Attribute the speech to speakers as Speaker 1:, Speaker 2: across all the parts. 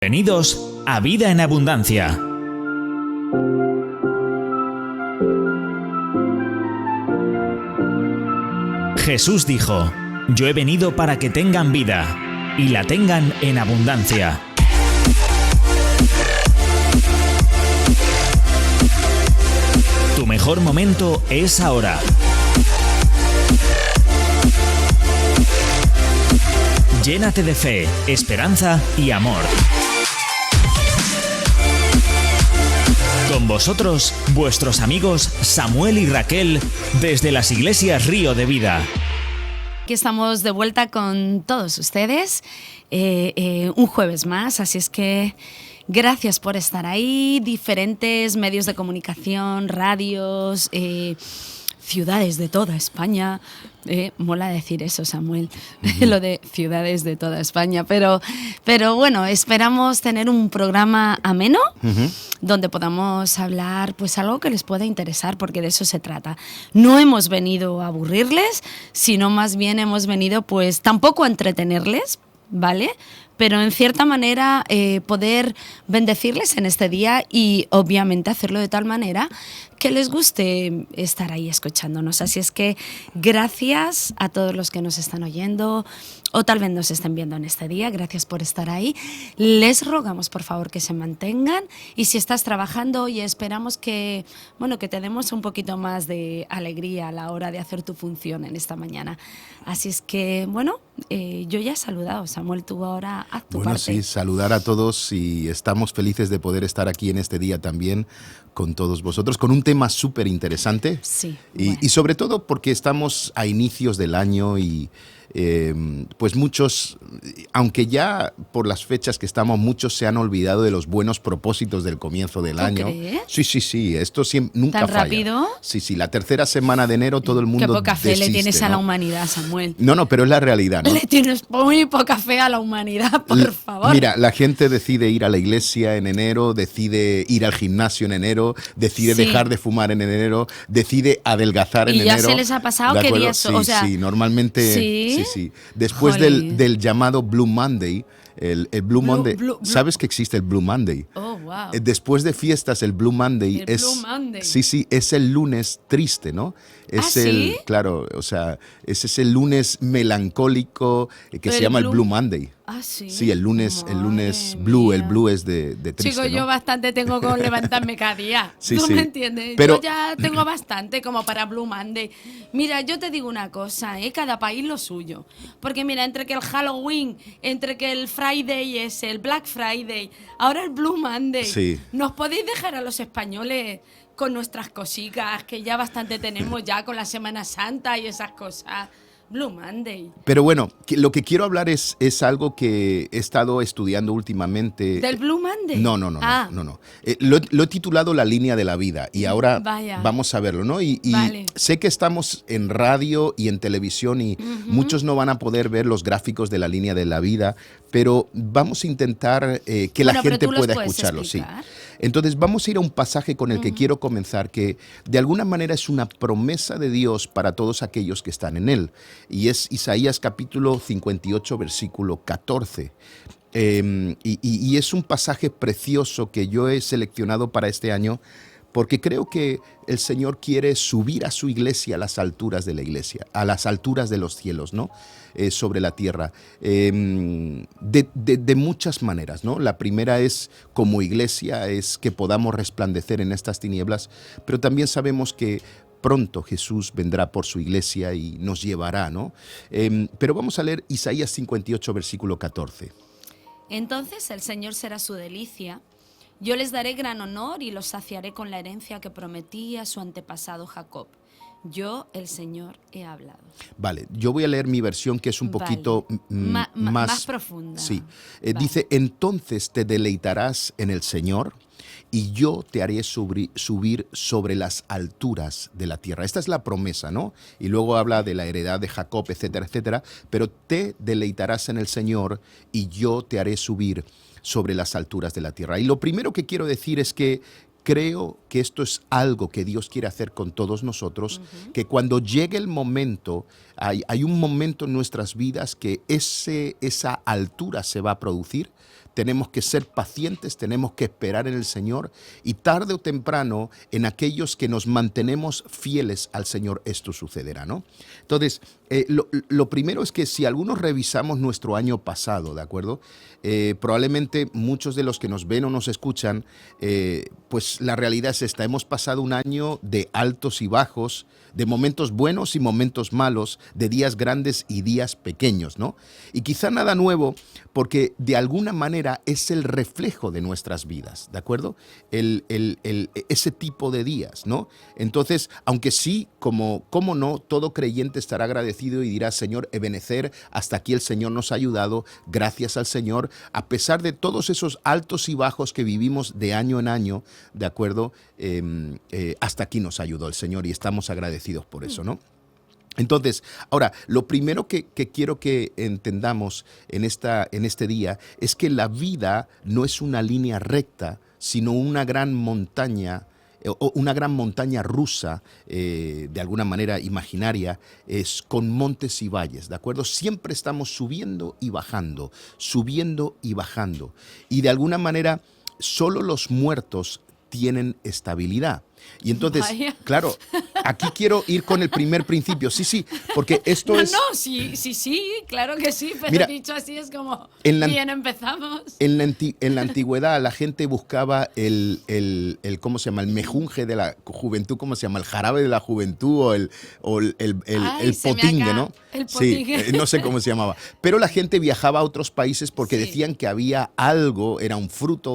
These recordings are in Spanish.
Speaker 1: Bienvenidos a Vida en Abundancia. Jesús dijo: Yo he venido para que tengan vida y la tengan en abundancia. Tu mejor momento es ahora. Llénate de fe, esperanza y amor. Con vosotros, vuestros amigos Samuel y Raquel, desde las Iglesias Río de Vida.
Speaker 2: Aquí estamos de vuelta con todos ustedes, un jueves más, así es que gracias por estar ahí. Diferentes medios de comunicación, radios, ciudades de toda España. Mola decir eso, Samuel, lo de ciudades de toda España, pero bueno, esperamos tener un programa ameno, donde podamos hablar pues algo que les pueda interesar, porque de eso se trata. No hemos venido a aburrirles, sino más bien hemos venido pues tampoco a entretenerles, ¿vale? Pero en cierta manera poder bendecirles en este día y obviamente hacerlo de tal manera que les guste estar ahí escuchándonos. Así es que gracias a todos los que nos están oyendo o tal vez nos estén viendo en este día. Gracias por estar ahí. Les rogamos por favor que se mantengan, y si estás trabajando, y esperamos que, bueno, que te demos un poquito más de alegría a la hora de hacer tu función en esta mañana. Así es que, bueno, yo ya he saludado. Samuel, tú ahora haz tu parte.
Speaker 3: Bueno, sí, saludar a todos, y estamos felices de poder estar aquí en este día también con todos vosotros, con un tema súper interesante.
Speaker 2: Sí.
Speaker 3: Y sobre todo porque estamos a inicios del año y pues muchos, aunque ya por las fechas que estamos, muchos se han olvidado de los buenos propósitos del comienzo del año.
Speaker 2: ¿Crees?
Speaker 3: Sí, esto nunca
Speaker 2: ¿Tan
Speaker 3: falla.
Speaker 2: ¿Rápido?
Speaker 3: Sí, la tercera semana de enero todo el mundo
Speaker 2: Qué poca fe
Speaker 3: desiste,
Speaker 2: le tienes a la
Speaker 3: ¿no?
Speaker 2: humanidad, Samuel.
Speaker 3: No, pero es la realidad, ¿no?
Speaker 2: Le tienes muy poca fe a la humanidad, por favor.
Speaker 3: Mira, la gente decide ir a la iglesia en enero, decide ir al gimnasio en enero, decide
Speaker 2: Sí.
Speaker 3: dejar de fumar en enero, decide adelgazar en
Speaker 2: ¿Y ya
Speaker 3: enero.
Speaker 2: se les ha pasado?
Speaker 3: ¿De
Speaker 2: ¿Qué
Speaker 3: acuerdo?
Speaker 2: días son?
Speaker 3: Sí,
Speaker 2: O sea,
Speaker 3: sí, normalmente
Speaker 2: ¿sí?
Speaker 3: sí. Después
Speaker 2: Jolín.
Speaker 3: del llamado Blue Monday, el Blue Monday,
Speaker 2: Blue-
Speaker 3: ¿sabes que existe el Blue Monday?
Speaker 2: Oh, wow.
Speaker 3: Después de fiestas, el Blue Monday
Speaker 2: El
Speaker 3: es...
Speaker 2: Blue Monday.
Speaker 3: Sí, es el lunes triste, ¿no? Es
Speaker 2: ¿sí?
Speaker 3: claro, o sea, ese es el lunes melancólico que se
Speaker 2: El
Speaker 3: llama el
Speaker 2: Blue-
Speaker 3: Blue Monday.
Speaker 2: Ah, sí.
Speaker 3: Sí, el lunes
Speaker 2: Madre
Speaker 3: blue,
Speaker 2: mía.
Speaker 3: el blue es de triste,
Speaker 2: Chico, yo
Speaker 3: ¿no?
Speaker 2: bastante tengo con levantarme cada día.
Speaker 3: Sí,
Speaker 2: ¿Tú
Speaker 3: sí.
Speaker 2: me entiendes?
Speaker 3: Pero-
Speaker 2: Yo ya tengo bastante como para Blue Monday. Mira, yo te digo una cosa, cada país lo suyo. Porque mira, entre que el Halloween, entre que el Friday es el Black Friday, ahora el Blue Monday.
Speaker 3: Sí.
Speaker 2: ¿Nos podéis dejar a los españoles con nuestras cositas, que ya bastante tenemos ya con la Semana Santa y esas cosas? Blue Monday.
Speaker 3: Pero bueno, lo que quiero hablar es algo que he estado estudiando últimamente.
Speaker 2: ¿Del Blue Monday?
Speaker 3: No.
Speaker 2: Ah.
Speaker 3: Lo he titulado La línea de la vida, y ahora
Speaker 2: Vaya.
Speaker 3: vamos a verlo, ¿no? Y
Speaker 2: Vale.
Speaker 3: sé que estamos en radio y en televisión y muchos no van a poder ver los gráficos de la línea de la vida, pero vamos a intentar que la
Speaker 2: Bueno, pero
Speaker 3: gente
Speaker 2: tú los
Speaker 3: pueda
Speaker 2: puedes
Speaker 3: escucharlo, sí.
Speaker 2: explicar.
Speaker 3: Entonces vamos a ir a un pasaje con el que quiero comenzar, que de alguna manera es una promesa de Dios para todos aquellos que están en Él. Y es Isaías capítulo 58, versículo 14. Y es un pasaje precioso que yo he seleccionado para este año, porque creo que el Señor quiere subir a su iglesia a las alturas de la iglesia, a las alturas de los cielos, ¿no? Sobre la tierra, de muchas maneras, ¿no? La primera es, como iglesia, es que podamos resplandecer en estas tinieblas, pero también sabemos que pronto Jesús vendrá por su iglesia y nos llevará, ¿no? Pero vamos a leer Isaías 58, versículo 14.
Speaker 2: Entonces el Señor será su delicia. Yo les daré gran honor y los saciaré con la herencia que prometí a su antepasado Jacob. Yo, el Señor, he hablado.
Speaker 3: Vale, yo voy a leer mi versión, que es un
Speaker 2: Vale.
Speaker 3: poquito
Speaker 2: Más profunda.
Speaker 3: Sí,
Speaker 2: Vale.
Speaker 3: dice, entonces te deleitarás en el Señor y yo te haré subir sobre las alturas de la tierra. Esta es la promesa, ¿no? Y luego habla de la heredad de Jacob, etcétera, etcétera. Pero te deleitarás en el Señor y yo te haré subir sobre las alturas de la tierra. Y lo primero que quiero decir es que creo que esto es algo que Dios quiere hacer con todos nosotros, que cuando llegue el momento, hay un momento en nuestras vidas que esa altura se va a producir, tenemos que ser pacientes, tenemos que esperar en el Señor y tarde o temprano en aquellos que nos mantenemos fieles al Señor esto sucederá, ¿no? Entonces, lo primero es que si algunos revisamos nuestro año pasado, ¿de acuerdo? Probablemente muchos de los que nos ven o nos escuchan, pues la realidad es esta, hemos pasado un año de altos y bajos, de momentos buenos y momentos malos, de días grandes y días pequeños, ¿no? Y quizá nada nuevo, porque de alguna manera es el reflejo de nuestras vidas, ¿de acuerdo? Ese tipo de días, ¿no? Entonces, aunque sí, como no, todo creyente estará agradecido y dirá, Señor, Ebenezer, hasta aquí el Señor nos ha ayudado, gracias al Señor, a pesar de todos esos altos y bajos que vivimos de año en año, ¿de acuerdo? Hasta aquí nos ayudó el Señor y estamos agradecidos por eso, ¿no? Entonces, ahora, lo primero que quiero que entendamos en este día es que la vida no es una línea recta, sino una gran montaña, o una gran montaña rusa, de alguna manera imaginaria, es con montes y valles, ¿de acuerdo? Siempre estamos subiendo y bajando, subiendo y bajando. Y de alguna manera, solo los muertos tienen estabilidad. Y entonces,
Speaker 2: Vaya.
Speaker 3: claro, aquí quiero ir con el primer principio. Sí, porque esto es...
Speaker 2: No, sí, claro que sí, pero
Speaker 3: Mira,
Speaker 2: dicho así es como,
Speaker 3: en la-
Speaker 2: bien empezamos.
Speaker 3: En la antigüedad la gente buscaba ¿cómo se llama? El mejunje de la juventud, ¿cómo se llama? El jarabe de la juventud
Speaker 2: Ay,
Speaker 3: el
Speaker 2: se me
Speaker 3: potingue,
Speaker 2: acaba
Speaker 3: ¿no?
Speaker 2: el
Speaker 3: Sí,
Speaker 2: potingue.
Speaker 3: no sé cómo se llamaba. Pero la gente viajaba a otros países porque
Speaker 2: Sí.
Speaker 3: decían que había algo, era un fruto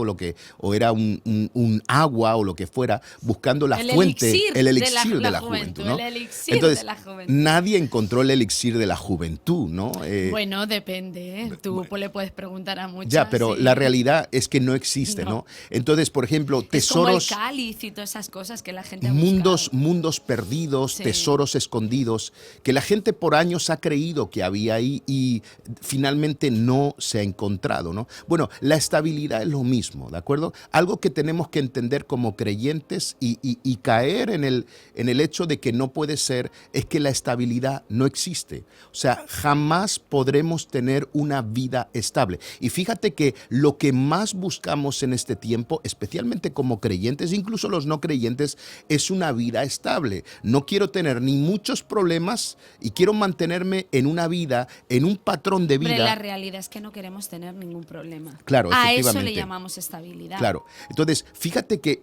Speaker 3: o era un agua o lo que fuera, buscando la
Speaker 2: El
Speaker 3: fuente,
Speaker 2: elixir
Speaker 3: el
Speaker 2: de
Speaker 3: elixir
Speaker 2: la
Speaker 3: de la
Speaker 2: juventud,
Speaker 3: juventud, ¿no?
Speaker 2: el elixir
Speaker 3: Entonces,
Speaker 2: de la juventud.
Speaker 3: nadie encontró el elixir de la juventud, ¿no?
Speaker 2: Bueno, depende, ¿eh? Tú le puedes preguntar a muchas.
Speaker 3: Ya, pero
Speaker 2: sí.
Speaker 3: la realidad es que no existe,
Speaker 2: No.
Speaker 3: ¿no? Entonces, por ejemplo,
Speaker 2: Es como el
Speaker 3: tesoros,
Speaker 2: cáliz y todas esas cosas que la gente ha
Speaker 3: mundos
Speaker 2: buscado.
Speaker 3: perdidos,
Speaker 2: Sí.
Speaker 3: tesoros escondidos, que la gente por años ha creído que había ahí y finalmente no se ha encontrado, ¿no? Bueno, la estabilidad es lo mismo, ¿de acuerdo? Algo que tenemos que entender como creyentes y caer en el hecho de que no puede ser, es que la estabilidad no existe. O sea, jamás podremos tener una vida estable. Y fíjate que lo que más buscamos en este tiempo, especialmente como creyentes, incluso los no creyentes, es una vida estable. No quiero tener ni muchos problemas y quiero mantenerme en una vida, en un patrón de
Speaker 2: Hombre,
Speaker 3: vida.
Speaker 2: la realidad es que no queremos tener ningún problema.
Speaker 3: Claro,
Speaker 2: A eso
Speaker 3: efectivamente.
Speaker 2: le llamamos estabilidad.
Speaker 3: Claro. Entonces, fíjate que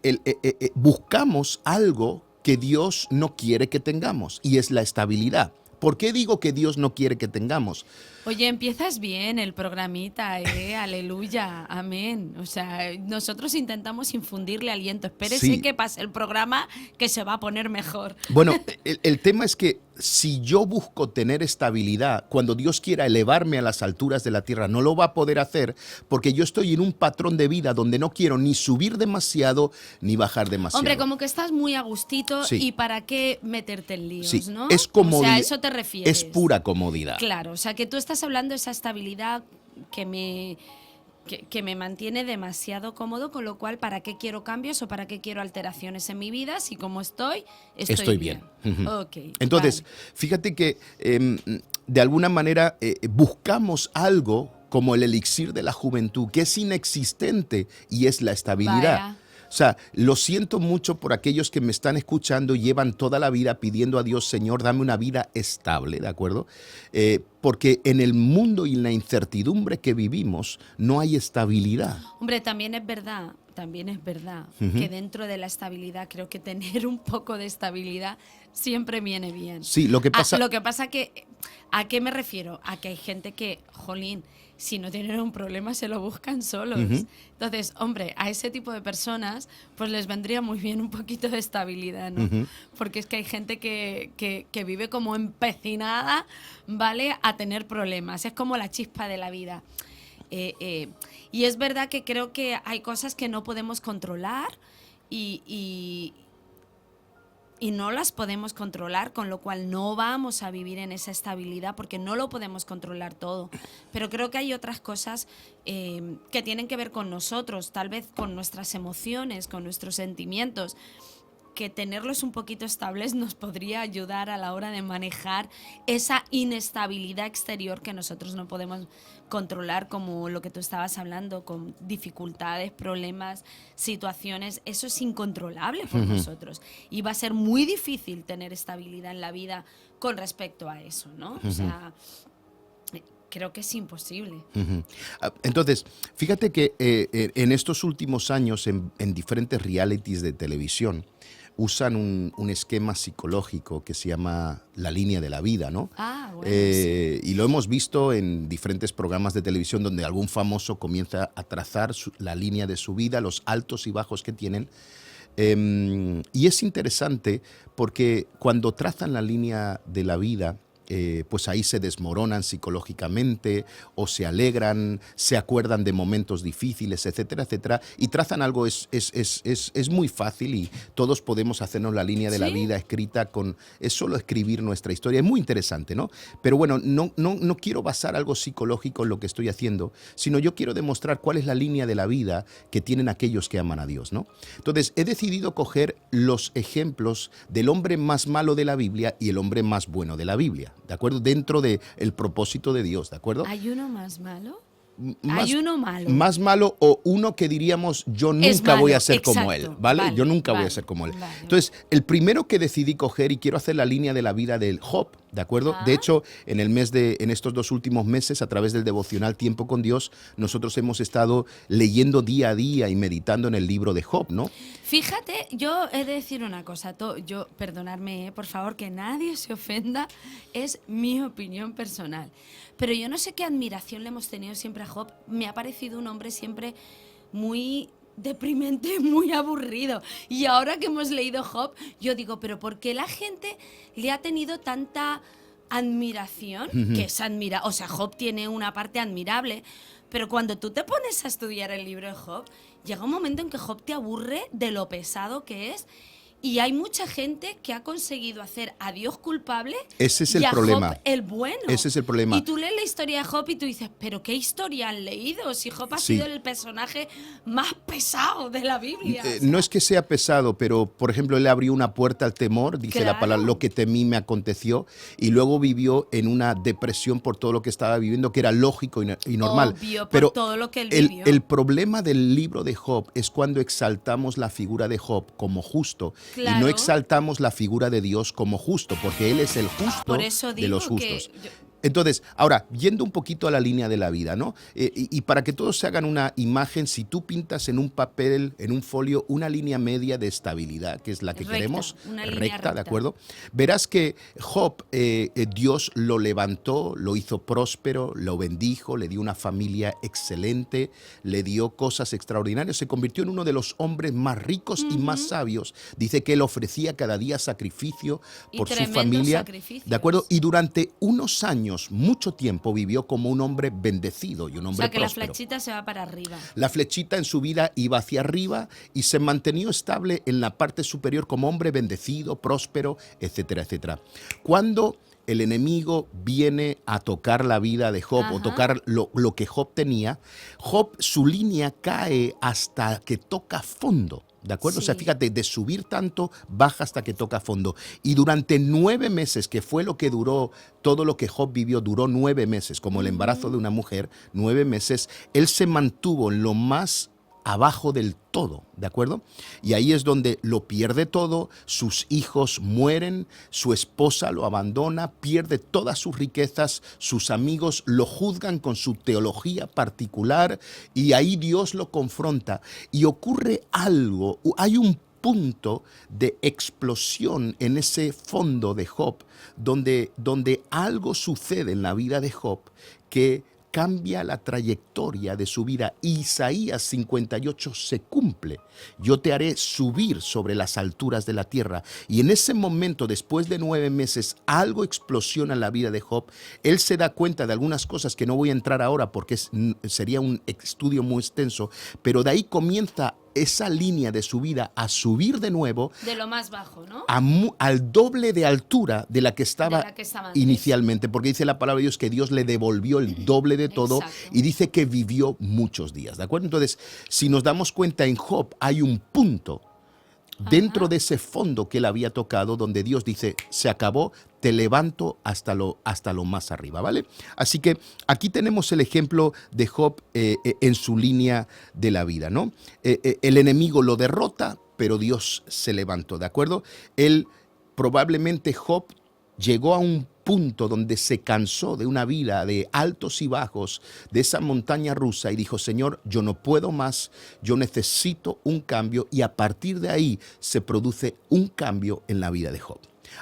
Speaker 3: buscamos algo que Dios no quiere que tengamos y es la estabilidad. ¿Por qué digo que Dios no quiere que tengamos?
Speaker 2: Oye, empiezas bien el programita, ¿eh? Aleluya, amén. O sea, nosotros intentamos infundirle aliento. Espérese
Speaker 3: Sí.
Speaker 2: que pase el programa, que se va a poner mejor.
Speaker 3: Bueno, el tema es que si yo busco tener estabilidad, cuando Dios quiera elevarme a las alturas de la tierra, no lo va a poder hacer porque yo estoy en un patrón de vida donde no quiero ni subir demasiado ni bajar demasiado.
Speaker 2: Hombre, como que estás muy a gustito
Speaker 3: Sí.
Speaker 2: y para qué meterte en líos,
Speaker 3: Sí,
Speaker 2: ¿no?
Speaker 3: es
Speaker 2: O sea,
Speaker 3: comodidad.
Speaker 2: a eso te refieres.
Speaker 3: Es pura comodidad.
Speaker 2: Claro, o sea, que tú estás hablando de esa estabilidad que me mantiene demasiado cómodo, con lo cual, ¿para qué quiero cambios o para qué quiero alteraciones en mi vida si como estoy bien?
Speaker 3: Ujú.
Speaker 2: Ok,
Speaker 3: Entonces,
Speaker 2: vale.
Speaker 3: fíjate que de alguna manera buscamos algo como el elixir de la juventud, que es inexistente y es la estabilidad.
Speaker 2: Vaya.
Speaker 3: O sea, lo siento mucho por aquellos que me están escuchando y llevan toda la vida pidiendo a Dios, Señor, dame una vida estable, ¿de acuerdo? Porque en el mundo y en la incertidumbre que vivimos no hay estabilidad.
Speaker 2: Hombre, también es verdad que dentro de la estabilidad creo que tener un poco de estabilidad siempre viene bien.
Speaker 3: Sí, lo que pasa...
Speaker 2: Lo que pasa que, ¿a qué me refiero? A que hay gente que, jolín, si no tienen un problema se lo buscan solos. Entonces, hombre, a ese tipo de personas pues les vendría muy bien un poquito de estabilidad, ¿no? Porque es que hay gente que vive como empecinada, ¿vale? A tener problemas. Es como la chispa de la vida. Y es verdad que creo que hay cosas que no podemos controlar y no las podemos controlar, con lo cual no vamos a vivir en esa estabilidad porque no lo podemos controlar todo. Pero creo que hay otras cosas que tienen que ver con nosotros, tal vez con nuestras emociones, con nuestros sentimientos. que tenerlos un poquito estables nos podría ayudar a la hora de manejar esa inestabilidad exterior que nosotros no podemos controlar, como lo que tú estabas hablando, con dificultades, problemas, situaciones. Eso es incontrolable por nosotros y va a ser muy difícil tener estabilidad en la vida con respecto a eso, ¿no? O sea, creo que es imposible.
Speaker 3: Entonces, fíjate que en estos últimos años en diferentes realities de televisión usan un esquema psicológico que se llama la línea de la vida, ¿no?
Speaker 2: Bueno, sí.
Speaker 3: Y lo hemos visto en diferentes programas de televisión donde algún famoso comienza a trazar la línea de su vida, los altos y bajos que tienen. Y es interesante porque cuando trazan la línea de la vida, pues ahí se desmoronan psicológicamente o se alegran, se acuerdan de momentos difíciles, etcétera, etcétera, y trazan algo, es muy fácil y todos podemos hacernos la línea de la vida escrita es solo escribir nuestra historia, es muy interesante, ¿no? Pero bueno, no quiero basar algo psicológico en lo que estoy haciendo, sino yo quiero demostrar cuál es la línea de la vida que tienen aquellos que aman a Dios, ¿no? Entonces, he decidido coger los ejemplos del hombre más malo de la Biblia y el hombre más bueno de la Biblia, ¿de acuerdo? Dentro del propósito de Dios, ¿de acuerdo?
Speaker 2: ¿Hay uno más malo? Hay uno malo.
Speaker 3: Más malo o uno que diríamos yo nunca voy a ser
Speaker 2: exacto,
Speaker 3: como él, ¿vale? Yo nunca voy a ser como él.
Speaker 2: Vale.
Speaker 3: Entonces, el primero que decidí coger y quiero hacer la línea de la vida del Job, ¿de acuerdo? De hecho, en estos 2 últimos meses, a través del devocional Tiempo con Dios, nosotros hemos estado leyendo día a día y meditando en el libro de Job, ¿no?
Speaker 2: Fíjate, yo he de decir una cosa, perdonadme, por favor, que nadie se ofenda, es mi opinión personal. Pero yo no sé qué admiración le hemos tenido siempre a Job. Me ha parecido un hombre siempre muy deprimente, muy aburrido. Y ahora que hemos leído Job, yo digo, pero ¿por qué la gente le ha tenido tanta admiración? Que es o sea, Job tiene una parte admirable, pero cuando tú te pones a estudiar el libro de Job, llega un momento en que Job te aburre de lo pesado que es. Y hay mucha gente que ha conseguido hacer a Dios culpable.
Speaker 3: Ese es
Speaker 2: y
Speaker 3: el
Speaker 2: a
Speaker 3: problema.
Speaker 2: Job el bueno.
Speaker 3: Ese es el problema.
Speaker 2: Y tú lees la historia de Job y tú dices, ¿pero qué historia han leído? Si Job ha sido el personaje más pesado de la Biblia.
Speaker 3: No es que sea pesado, pero por ejemplo, él abrió una puerta al temor, dice la palabra, lo que temí me aconteció, y luego vivió en una depresión por todo lo que estaba viviendo, que era lógico y normal.
Speaker 2: Obvio,
Speaker 3: pero
Speaker 2: por todo lo que él vivió.
Speaker 3: El problema del libro de Job es cuando exaltamos la figura de Job como justo.
Speaker 2: Claro.
Speaker 3: Y no exaltamos la figura de Dios como justo, porque Él es el justo
Speaker 2: Por eso
Speaker 3: de los
Speaker 2: digo
Speaker 3: justos. Entonces, ahora, yendo un poquito a la línea de la vida, ¿no? Y para que todos se hagan una imagen, si tú pintas en un papel, en un folio, una línea media de estabilidad, que es la que queremos, recta, ¿de acuerdo? Verás que Job, Dios lo levantó, lo hizo próspero, lo bendijo, le dio una familia excelente, le dio cosas extraordinarias, se convirtió en uno de los hombres más ricos y más sabios. Dice que él ofrecía cada día sacrificio por su familia, ¿de acuerdo? Y durante unos años, mucho tiempo vivió como un hombre bendecido y un hombre próspero. O sea, que
Speaker 2: la flechita se va para arriba.
Speaker 3: La flechita en su vida iba hacia arriba y se mantenía estable en la parte superior como hombre bendecido, próspero, etcétera, etcétera. Cuando el enemigo viene a tocar la vida de Job o tocar lo que Job tenía, Job, su línea cae hasta que toca fondo. ¿De acuerdo? Sí. O sea, fíjate, de subir tanto, baja hasta que toca fondo. Y durante 9 meses, que fue lo que duró, todo lo que Job vivió, duró 9 meses, como el embarazo de una mujer, 9 meses, él se mantuvo en lo más abajo del todo, ¿de acuerdo? Y ahí es donde lo pierde todo, sus hijos mueren, su esposa lo abandona, pierde todas sus riquezas, sus amigos lo juzgan con su teología particular y ahí Dios lo confronta y ocurre algo, hay un punto de explosión en ese fondo de Job, donde algo sucede en la vida de Job que cambia la trayectoria de su vida. Isaías 58 se cumple. Yo te haré subir sobre las alturas de la tierra. Y en ese momento, después de 9 meses, algo explosiona en la vida de Job. Él se da cuenta de algunas cosas que no voy a entrar ahora porque sería un estudio muy extenso, pero de ahí comienza esa línea de su vida a subir de nuevo.
Speaker 2: De lo más bajo, ¿no?
Speaker 3: Al doble de altura de la que estaba inicialmente, porque dice la palabra de Dios que Dios le devolvió el doble de todo. Exacto. Y dice que vivió muchos días, ¿de acuerdo? Entonces, si nos damos cuenta, en Job hay un punto dentro de ese fondo que él había tocado, donde Dios dice, se acabó, te levanto hasta lo más arriba, ¿vale? Así que aquí tenemos el ejemplo de Job en su línea de la vida, ¿no? El enemigo lo derrota, pero Dios se levantó, ¿de acuerdo? Probablemente Job llegó a un punto donde se cansó de una vida de altos y bajos, de esa montaña rusa, y dijo, Señor, yo no puedo más, yo necesito un cambio, y a partir de ahí se produce un cambio en la vida de Job.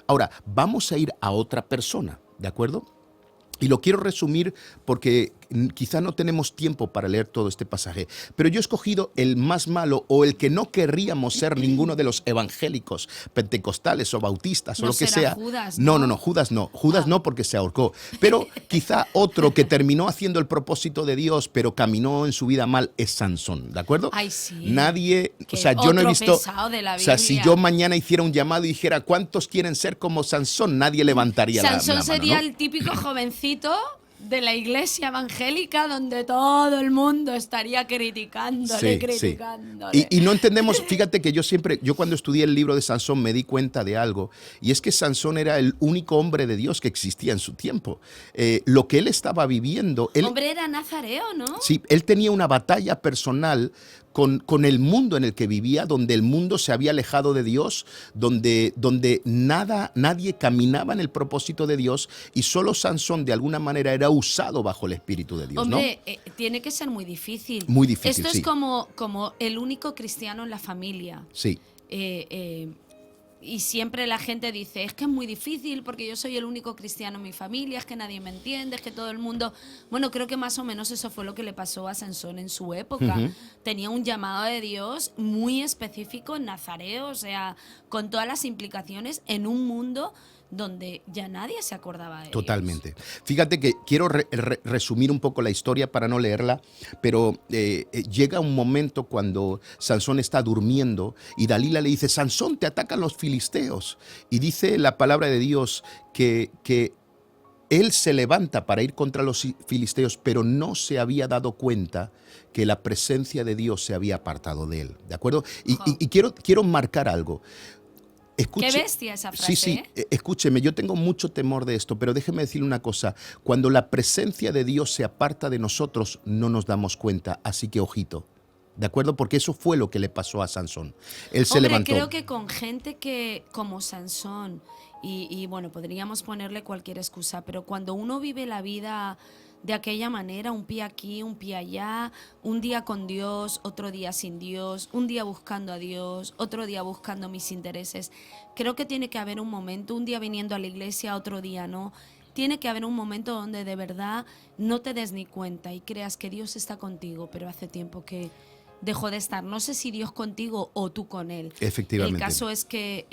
Speaker 3: Ahora, vamos a ir a otra persona, ¿de acuerdo? Y lo quiero resumir porque quizá no tenemos tiempo para leer todo este pasaje, pero yo he escogido el más malo, o el que no querríamos ser ninguno de los evangélicos, pentecostales o bautistas o
Speaker 2: No
Speaker 3: lo que
Speaker 2: será
Speaker 3: sea.
Speaker 2: Judas,
Speaker 3: No,
Speaker 2: ¿no?
Speaker 3: Judas no. Judas no, porque se ahorcó. Pero quizá otro que terminó haciendo el propósito de Dios, pero caminó en su vida mal, es Sansón, ¿de acuerdo?
Speaker 2: Ay, sí.
Speaker 3: Nadie,
Speaker 2: Qué
Speaker 3: o sea, yo no he
Speaker 2: otro
Speaker 3: visto,
Speaker 2: pesado de la
Speaker 3: o sea, si
Speaker 2: Biblia.
Speaker 3: yo mañana hiciera un llamado y dijera, ¿cuántos quieren ser como Sansón? Nadie levantaría la
Speaker 2: Sansón
Speaker 3: mano,
Speaker 2: sería
Speaker 3: ¿no?
Speaker 2: el típico jovencito de la iglesia evangélica donde todo el mundo estaría criticándole.
Speaker 3: Y no entendemos, fíjate que yo cuando estudié el libro de Sansón me di cuenta de algo, y es que Sansón era el único hombre de Dios que existía en su tiempo. Lo que él estaba viviendo,
Speaker 2: Hombre, era nazareo, ¿no?
Speaker 3: sí, él tenía una batalla personal con el mundo en el que vivía, donde el mundo se había alejado de Dios, donde nadie caminaba en el propósito de Dios, y solo Sansón de alguna manera era usado bajo el Espíritu de Dios,
Speaker 2: Hombre,
Speaker 3: ¿no?
Speaker 2: Tiene que ser muy difícil.
Speaker 3: Muy difícil,
Speaker 2: Esto
Speaker 3: sí.
Speaker 2: es como el único cristiano en la familia.
Speaker 3: Sí,
Speaker 2: Y siempre la gente dice, es que es muy difícil porque yo soy el único cristiano en mi familia, es que nadie me entiende, es que todo el mundo... Bueno, creo que más o menos eso fue lo que le pasó a Sansón en su época. Tenía un llamado de Dios muy específico en Nazareo, o sea, con todas las implicaciones en un mundo donde ya nadie se acordaba de ellos.
Speaker 3: totalmente. Fíjate que quiero resumir un poco la historia para no leerla, pero llega un momento cuando Sansón está durmiendo y Dalila le dice, Sansón, te atacan los filisteos. Y dice la palabra de Dios que él se levanta para ir contra los filisteos, pero no se había dado cuenta que la presencia de Dios se había apartado de él, ¿de acuerdo? Y quiero marcar algo.
Speaker 2: Qué bestia esa frase.
Speaker 3: Sí, escúcheme, yo tengo mucho temor de esto, pero déjeme decirle una cosa. Cuando la presencia de Dios se aparta de nosotros, no nos damos cuenta, así que ojito. ¿De acuerdo? Porque eso fue lo que le pasó a Sansón. Él se levantó.
Speaker 2: Creo que con gente que como Sansón, y bueno, podríamos ponerle cualquier excusa, pero cuando uno vive la vida de aquella manera, un pie aquí, un pie allá, un día con Dios, otro día sin Dios, un día buscando a Dios, otro día buscando mis intereses. Creo que tiene que haber un momento, un día viniendo a la iglesia, otro día no. Tiene que haber un momento donde de verdad no te des ni cuenta y creas que Dios está contigo, pero hace tiempo que dejó de estar. No sé si Dios contigo o tú con él.
Speaker 3: Efectivamente.
Speaker 2: El caso es que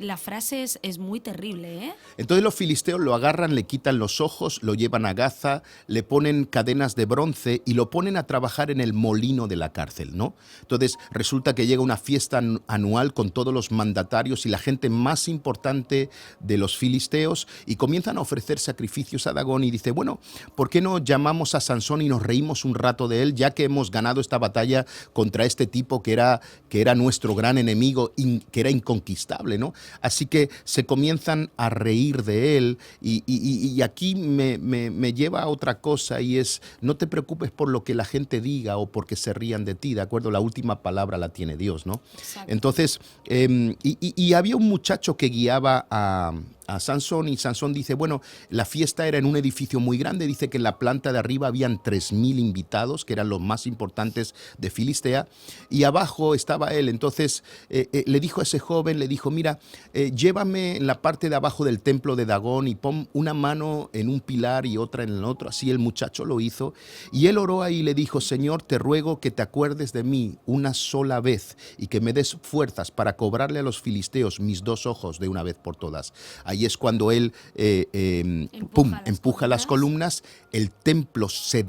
Speaker 2: la frase es muy terrible, ¿eh?
Speaker 3: Entonces los filisteos lo agarran, le quitan los ojos, lo llevan a Gaza, le ponen cadenas de bronce y lo ponen a trabajar en el molino de la cárcel, ¿no? Entonces resulta que llega una fiesta anual con todos los mandatarios y la gente más importante de los filisteos, y comienzan a ofrecer sacrificios a Dagón, y dice, bueno, ¿por qué no llamamos a Sansón y nos reímos un rato de él, ya que hemos ganado esta batalla contra este tipo que era nuestro gran enemigo, que era inconquistable, ¿no? Así que se comienzan a reír de él, y aquí me lleva a otra cosa, y es, no te preocupes por lo que la gente diga o porque se rían de ti, ¿de acuerdo? La última palabra la tiene Dios, ¿no?
Speaker 2: Exacto.
Speaker 3: Entonces, y había un muchacho que guiaba a Sansón, y Sansón dice, bueno, la fiesta era en un edificio muy grande, dice que en la planta de arriba habían 3,000 invitados, que eran los más importantes de Filistea, y abajo estaba él. Entonces le dijo a ese joven, le dijo, mira, llévame en la parte de abajo del templo de Dagón y pon una mano en un pilar y otra en el otro. Así el muchacho lo hizo, y él oró ahí y le dijo, Señor, te ruego que te acuerdes de mí una sola vez y que me des fuerzas para cobrarle a los filisteos mis 2 ojos de una vez por todas. Ahí es cuando él empuja las columnas, el templo se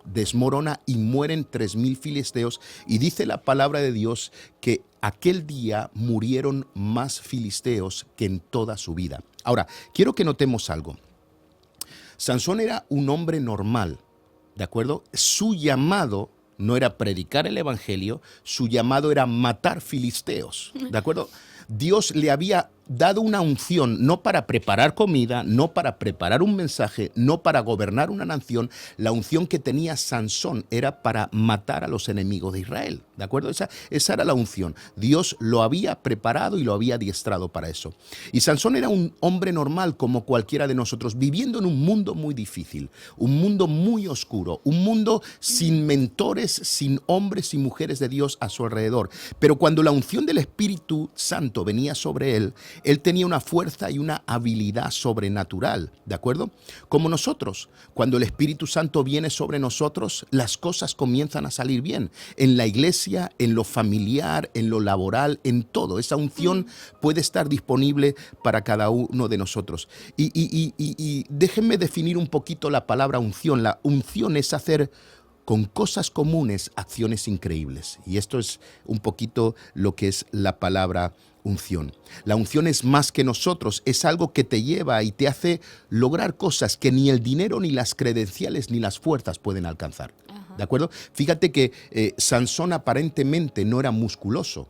Speaker 3: desmorona y mueren 3,000 filisteos, y dice la palabra de Dios que aquel día murieron más filisteos que en toda su vida. Ahora, quiero que notemos algo. Sansón era un hombre normal, ¿de acuerdo? Su llamado no era predicar el evangelio, su llamado era matar filisteos, ¿de acuerdo? Dios le había dado una unción no para preparar comida, no para preparar un mensaje, no para gobernar una nación. La unción que tenía Sansón era para matar a los enemigos de Israel, ¿de acuerdo? Esa era la unción. Dios lo había preparado y lo había adiestrado para eso. Y Sansón era un hombre normal como cualquiera de nosotros, viviendo en un mundo muy difícil, un mundo muy oscuro, un mundo sin mentores, sin hombres y mujeres de Dios a su alrededor. Pero cuando la unción del Espíritu Santo venía sobre él tenía una fuerza y una habilidad sobrenatural, ¿de acuerdo? Como nosotros, cuando el Espíritu Santo viene sobre nosotros, las cosas comienzan a salir bien. En la iglesia, en lo familiar, en lo laboral, en todo. Esa unción puede estar disponible para cada uno de nosotros. Y déjenme definir un poquito la palabra unción. La unción es hacer con cosas comunes acciones increíbles. Y esto es un poquito lo que es la palabra unción. La unción es más que nosotros, es algo que te lleva y te hace lograr cosas que ni el dinero, ni las credenciales, ni las fuerzas pueden alcanzar. ¿De acuerdo? Fíjate que Sansón aparentemente no era musculoso,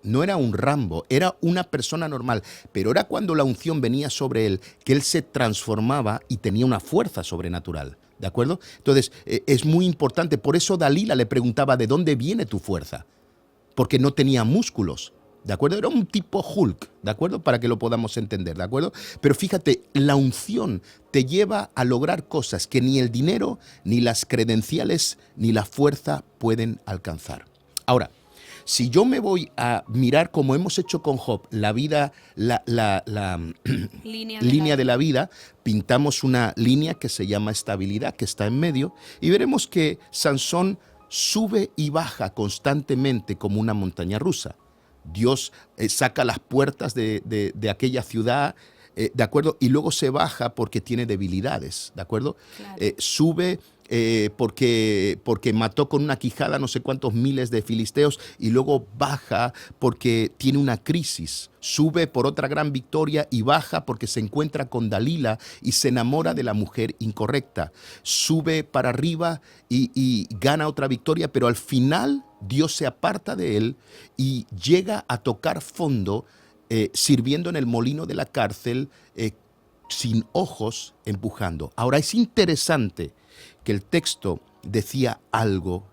Speaker 3: no era un Rambo, era una persona normal, pero era cuando la unción venía sobre él que él se transformaba y tenía una fuerza sobrenatural. ¿De acuerdo? Entonces, es muy importante. Por eso Dalila le preguntaba, ¿de dónde viene tu fuerza? Porque no tenía músculos. ¿De acuerdo? Era un tipo Hulk, ¿de acuerdo? Para que lo podamos entender, ¿de acuerdo? Pero fíjate, la unción te lleva a lograr cosas que ni el dinero, ni las credenciales, ni la fuerza pueden alcanzar. Ahora, si yo me voy a mirar como hemos hecho con Job, la vida, la línea de la vida, pintamos una línea que se llama estabilidad, que está en medio, y veremos que Sansón sube y baja constantemente como una montaña rusa. Dios saca las puertas de aquella ciudad, ¿de acuerdo? Y luego se baja porque tiene debilidades, ¿de acuerdo? Claro. Sube porque mató con una quijada no sé cuántos miles de filisteos, y luego baja porque tiene una crisis. Sube por otra gran victoria y baja porque se encuentra con Dalila y se enamora de la mujer incorrecta. Sube para arriba y gana otra victoria, pero al final Dios se aparta de él y llega a tocar fondo sirviendo en el molino de la cárcel sin ojos, empujando. Ahora es interesante que el texto decía algo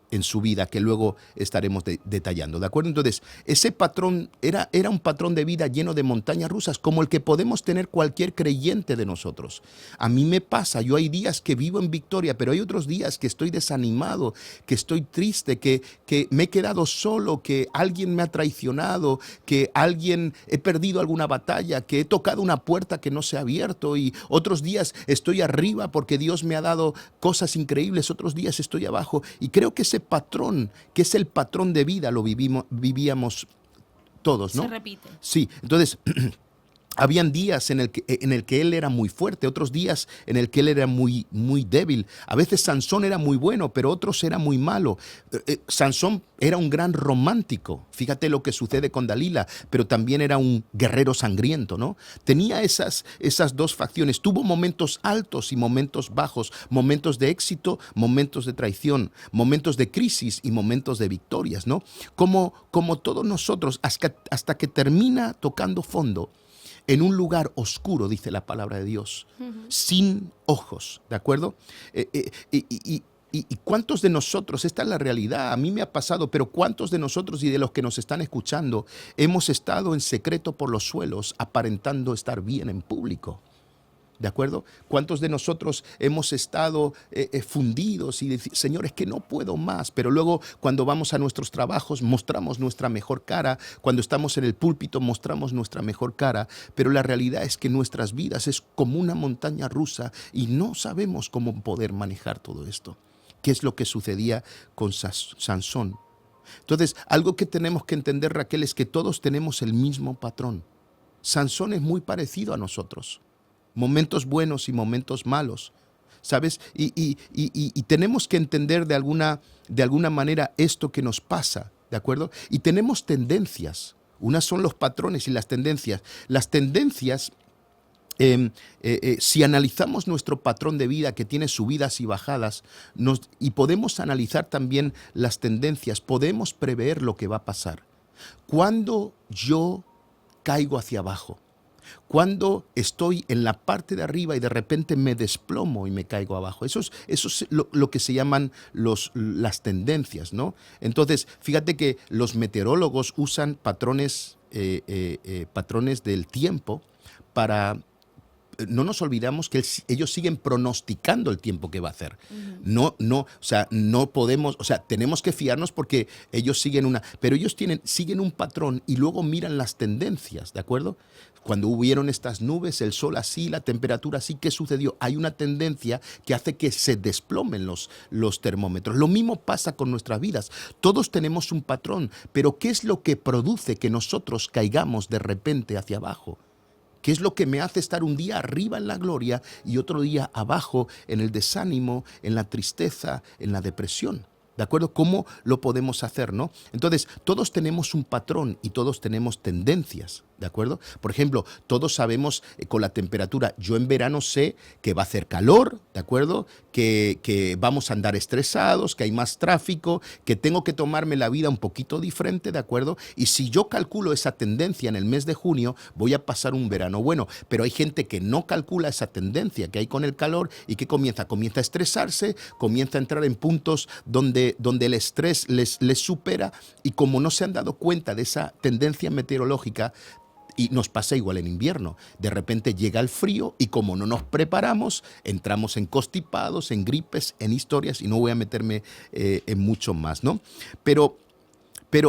Speaker 3: en su vida que luego estaremos detallando, ¿de acuerdo? Entonces, ese patrón era un patrón de vida lleno de montañas rusas, como el que podemos tener cualquier creyente de nosotros. A mí me pasa, yo hay días que vivo en victoria, pero hay otros días que estoy desanimado, que estoy triste, que me he quedado solo, que alguien me ha traicionado, que he perdido alguna batalla, que he tocado una puerta que no se ha abierto, y otros días estoy arriba porque Dios me ha dado cosas increíbles, otros días estoy abajo, y creo que ese patrón, que es el patrón de vida, lo vivíamos todos, ¿no?
Speaker 2: Se repite.
Speaker 3: Sí, entonces habían días en el que él era muy fuerte, otros días en el que él era muy, muy débil. A veces Sansón era muy bueno, pero otros era muy malo. Sansón era un gran romántico. Fíjate lo que sucede con Dalila, pero también era un guerrero sangriento, ¿no? Tenía esas dos facciones. Tuvo momentos altos y momentos bajos, momentos de éxito, momentos de traición, momentos de crisis y momentos de victorias, ¿no? Como todos nosotros, hasta que termina tocando fondo en un lugar oscuro, dice la palabra de Dios, sin ojos, ¿de acuerdo? ¿Y cuántos de nosotros, esta es la realidad, a mí me ha pasado, pero cuántos de nosotros y de los que nos están escuchando hemos estado en secreto por los suelos aparentando estar bien en público? ¿De acuerdo? ¿Cuántos de nosotros hemos estado fundidos y decir, Señor, es que no puedo más? Pero luego cuando vamos a nuestros trabajos mostramos nuestra mejor cara, cuando estamos en el púlpito mostramos nuestra mejor cara, pero la realidad es que nuestras vidas es como una montaña rusa y no sabemos cómo poder manejar todo esto. ¿Qué es lo que sucedía con Sansón? Entonces, algo que tenemos que entender, Raquel, es que todos tenemos el mismo patrón. Sansón es muy parecido a nosotros. Momentos buenos y momentos malos, ¿sabes? Y tenemos que entender de alguna manera esto que nos pasa, ¿de acuerdo? Y tenemos tendencias. Unas son los patrones y las tendencias. Las tendencias Si analizamos nuestro patrón de vida que tiene subidas y bajadas y podemos analizar también las tendencias, podemos prever lo que va a pasar. Cuando yo caigo hacia abajo, cuando estoy en la parte de arriba y de repente me desplomo y me caigo abajo. Eso es lo que se llaman las tendencias, ¿no? Entonces, fíjate que los meteorólogos usan patrones del tiempo para... No nos olvidamos que ellos siguen pronosticando el tiempo que va a hacer. O sea, no podemos, o sea, tenemos que fiarnos porque ellos pero ellos siguen un patrón y luego miran las tendencias, ¿de acuerdo? Cuando hubieron estas nubes, el sol así, la temperatura así, ¿qué sucedió? Hay una tendencia que hace que se desplomen los termómetros. Lo mismo pasa con nuestras vidas. Todos tenemos un patrón, pero ¿qué es lo que produce que nosotros caigamos de repente hacia abajo? ¿Qué es lo que me hace estar un día arriba en la gloria y otro día abajo en el desánimo, en la tristeza, en la depresión? ¿De acuerdo? ¿Cómo lo podemos hacer, no? Entonces, todos tenemos un patrón y todos tenemos tendencias, ¿de acuerdo? Por ejemplo, todos sabemos con la temperatura, yo en verano sé que va a hacer calor, ¿de acuerdo? Que vamos a andar estresados, que hay más tráfico, que tengo que tomarme la vida un poquito diferente, ¿de acuerdo? Y si yo calculo esa tendencia en el mes de junio, voy a pasar un verano bueno. Pero hay gente que no calcula esa tendencia que hay con el calor y que comienza a estresarse, comienza a entrar en puntos donde el estrés les supera, y como no se han dado cuenta de esa tendencia meteorológica, y nos pasa igual en invierno, de repente llega el frío y como no nos preparamos, entramos en constipados, en gripes, en historias, y no voy a meterme en mucho más, ¿no? Pero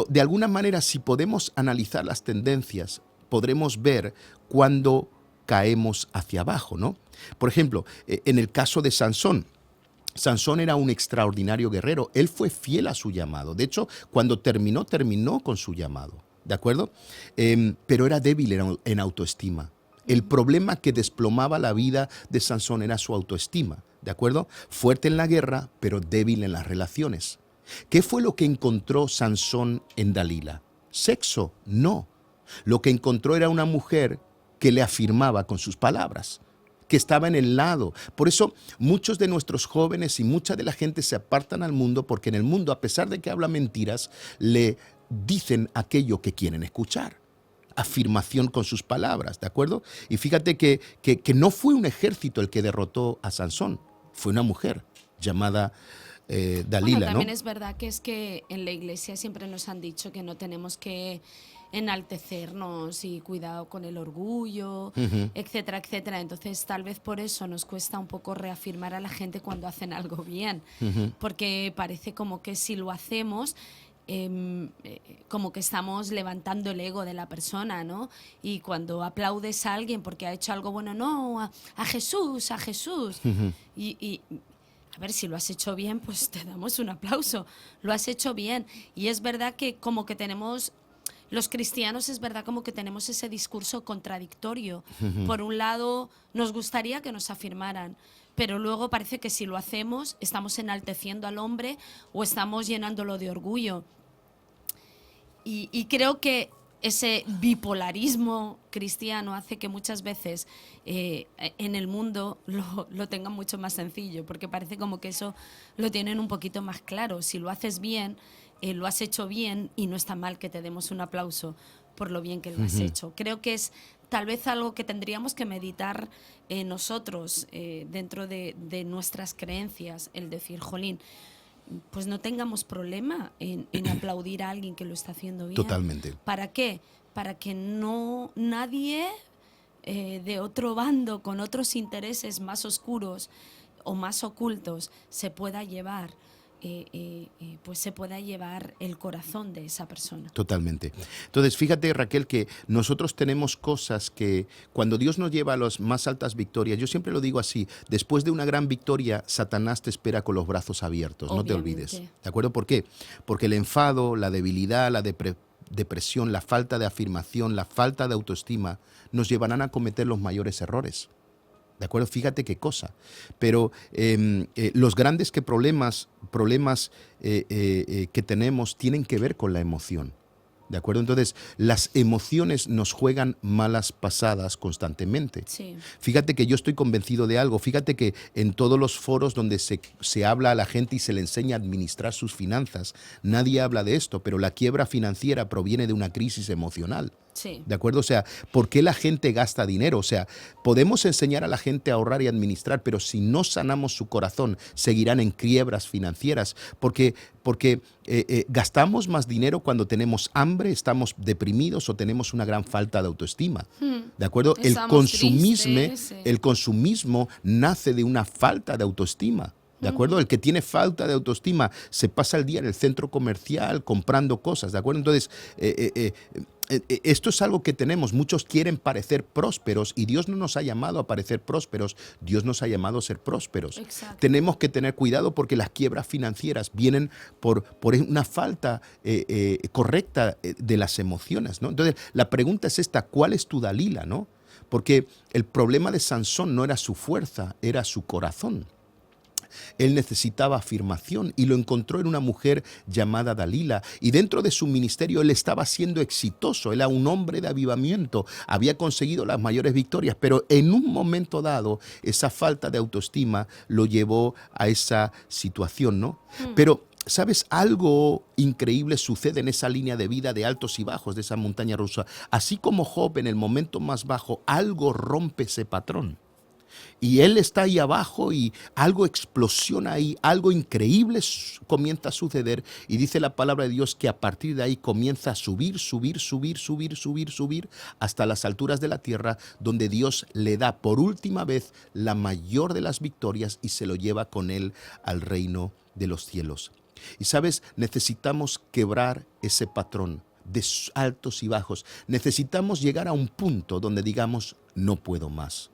Speaker 3: de alguna manera, si podemos analizar las tendencias, podremos ver cuándo caemos hacia abajo, ¿no? Por ejemplo, en el caso de Sansón era un extraordinario guerrero. Él fue fiel a su llamado. De hecho, cuando terminó con su llamado. ¿De acuerdo? Pero era débil en autoestima. El problema que desplomaba la vida de Sansón era su autoestima. ¿De acuerdo? Fuerte en la guerra, pero débil en las relaciones. ¿Qué fue lo que encontró Sansón en Dalila? ¿Sexo? No. Lo que encontró era una mujer que le afirmaba con sus palabras, que estaba en el lado. Por eso muchos de nuestros jóvenes y mucha de la gente se apartan al mundo, porque en el mundo, a pesar de que habla mentiras, le dicen aquello que quieren escuchar. Afirmación con sus palabras, ¿de acuerdo? Y fíjate que no fue un ejército el que derrotó a Sansón, fue una mujer llamada Dalila,
Speaker 2: bueno, también
Speaker 3: ¿no?
Speaker 2: es verdad que es que en la iglesia siempre nos han dicho que no tenemos que enaltecernos y cuidado con el orgullo, etcétera, etcétera. Entonces, tal vez por eso nos cuesta un poco reafirmar a la gente cuando hacen algo bien, porque parece como que si lo hacemos, como que estamos levantando el ego de la persona, ¿no? Y cuando aplaudes a alguien porque ha hecho algo bueno, no, a Jesús, a Jesús. Y a ver, si lo has hecho bien, pues te damos un aplauso. Lo has hecho bien. Y es verdad que como que tenemos... Los cristianos, es verdad, como que tenemos ese discurso contradictorio. Por un lado, nos gustaría que nos afirmaran, pero luego parece que si lo hacemos, estamos enalteciendo al hombre o estamos llenándolo de orgullo. Y creo que ese bipolarismo cristiano hace que muchas veces en el mundo lo tengan mucho más sencillo, porque parece como que eso lo tienen un poquito más claro. Si lo haces bien, lo has hecho bien, y no está mal que te demos un aplauso por lo bien que lo has hecho. Creo que es tal vez algo que tendríamos que meditar nosotros dentro de nuestras creencias, el decir, jolín, pues no tengamos problema en aplaudir a alguien que lo está haciendo bien.
Speaker 3: Totalmente.
Speaker 2: ¿Para qué? Para que no nadie de otro bando con otros intereses más oscuros o más ocultos se pueda llevar pues se pueda llevar el corazón de esa persona.
Speaker 3: Totalmente. Entonces, fíjate, Raquel, que nosotros tenemos cosas que cuando Dios nos lleva a las más altas victorias, yo siempre lo digo así, después de una gran victoria, Satanás te espera con los brazos abiertos,
Speaker 2: Obviamente.
Speaker 3: No te olvides. ¿De acuerdo? ¿Por qué? Porque el enfado, la debilidad, la depresión, la falta de afirmación, la falta de autoestima, nos llevarán a cometer los mayores errores. ¿De acuerdo? Fíjate qué cosa. Pero los grandes problemas que tenemos tienen que ver con la emoción. ¿De acuerdo? Entonces, las emociones nos juegan malas pasadas constantemente.
Speaker 2: Sí.
Speaker 3: Fíjate que yo estoy convencido de algo. Fíjate que en todos los foros donde se habla a la gente y se le enseña a administrar sus finanzas, nadie habla de esto, pero la quiebra financiera proviene de una crisis emocional.
Speaker 2: Sí.
Speaker 3: ¿De acuerdo? O sea, ¿por qué la gente gasta dinero? O sea, podemos enseñar a la gente a ahorrar y administrar, pero si no sanamos su corazón, seguirán en quiebras financieras, porque gastamos más dinero cuando tenemos hambre, estamos deprimidos o tenemos una gran falta de autoestima. ¿De acuerdo?
Speaker 2: Estamos tristes, sí.
Speaker 3: El consumismo nace de una falta de autoestima. ¿De acuerdo? El que tiene falta de autoestima se pasa el día en el centro comercial comprando cosas. ¿De acuerdo? Entonces, esto es algo que tenemos. Muchos quieren parecer prósperos y Dios no nos ha llamado a parecer prósperos. Dios nos ha llamado a ser prósperos.
Speaker 2: Exacto.
Speaker 3: Tenemos que tener cuidado porque las quiebras financieras vienen por una falta correcta de las emociones, ¿no? Entonces, la pregunta es esta: ¿cuál es tu Dalila, no? Porque el problema de Sansón no era su fuerza, era su corazón. Él necesitaba afirmación y lo encontró en una mujer llamada Dalila. Y dentro de su ministerio él estaba siendo exitoso, él era un hombre de avivamiento, había conseguido las mayores victorias, pero en un momento dado esa falta de autoestima lo llevó a esa situación, ¿no? Pero ¿sabes? Algo increíble sucede en esa línea de vida de altos y bajos, de esa montaña rusa. Así como Job en el momento más bajo, algo rompe ese patrón. Y él está ahí abajo y algo explosiona ahí, algo increíble comienza a suceder y dice la palabra de Dios que a partir de ahí comienza a subir hasta las alturas de la tierra, donde Dios le da por última vez la mayor de las victorias y se lo lleva con él al reino de los cielos. Y sabes, necesitamos quebrar ese patrón de altos y bajos. Necesitamos llegar a un punto donde digamos, no puedo más.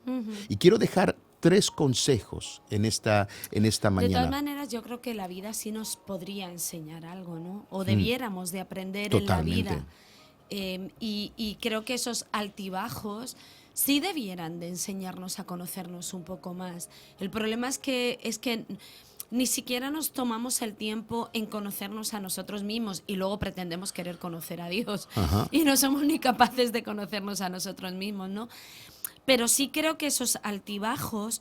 Speaker 3: Y quiero dejar 3 consejos en esta mañana.
Speaker 2: De todas maneras, yo creo que la vida sí nos podría enseñar algo, ¿no? O debiéramos de aprender Totalmente. En la vida. Y creo que esos altibajos sí debieran de enseñarnos a conocernos un poco más. El problema es que ni siquiera nos tomamos el tiempo en conocernos a nosotros mismos y luego pretendemos querer conocer a Dios. Ajá. Y no somos ni capaces de conocernos a nosotros mismos, ¿no? Pero sí creo que esos altibajos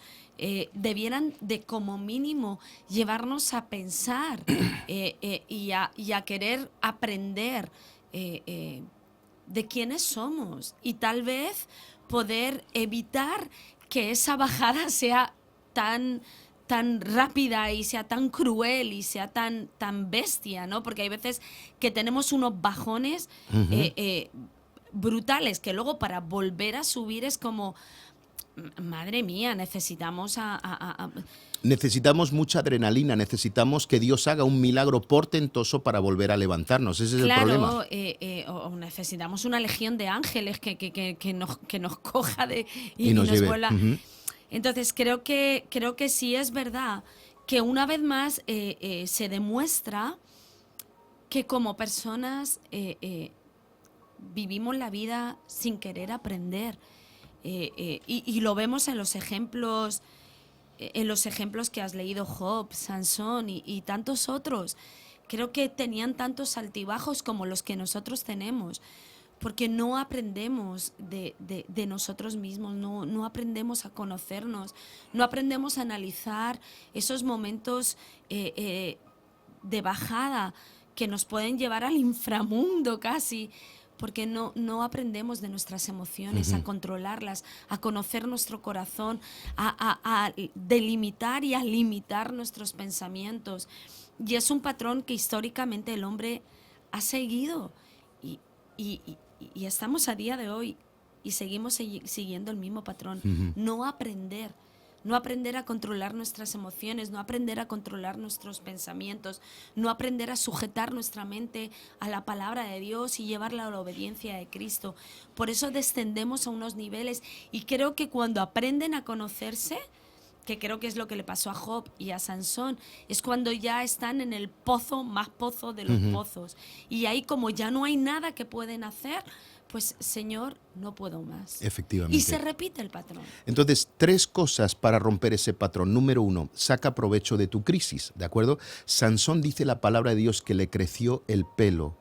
Speaker 2: debieran de como mínimo llevarnos a pensar y a querer aprender de quiénes somos y tal vez poder evitar que esa bajada sea tan rápida y sea tan cruel y sea tan bestia, ¿no? Porque hay veces que tenemos unos bajones brutales que luego para volver a subir es como, madre mía, necesitamos
Speaker 3: Necesitamos mucha adrenalina, necesitamos que Dios haga un milagro portentoso para volver a levantarnos. Ese es el problema.
Speaker 2: O necesitamos una legión de ángeles que nos coja y nos vuela. Entonces creo que sí es verdad que una vez más se demuestra que como personas vivimos la vida sin querer aprender y lo vemos en los ejemplos que has leído, Job, Sansón y tantos otros. Creo que tenían tantos altibajos como los que nosotros tenemos, porque no aprendemos de nosotros mismos, no aprendemos a conocernos, no aprendemos a analizar esos momentos de bajada que nos pueden llevar al inframundo casi, porque no aprendemos de nuestras emociones, a controlarlas, a conocer nuestro corazón, a delimitar y a limitar nuestros pensamientos. Y es un patrón que históricamente el hombre ha seguido y estamos a día de hoy y seguimos siguiendo el mismo patrón. No aprender a controlar nuestras emociones, no aprender a controlar nuestros pensamientos, no aprender a sujetar nuestra mente a la palabra de Dios y llevarla a la obediencia de Cristo. Por eso descendemos a unos niveles y creo que cuando aprenden a conocerse, que creo que es lo que le pasó a Job y a Sansón, es cuando ya están en el pozo más pozo de los pozos. Y ahí como ya no hay nada que pueden hacer, pues Señor, no puedo más.
Speaker 3: Efectivamente.
Speaker 2: Y se repite el patrón.
Speaker 3: Entonces, 3 cosas para romper ese patrón. Número 1, saca provecho de tu crisis, ¿de acuerdo? Sansón dice la palabra de Dios que le creció el pelo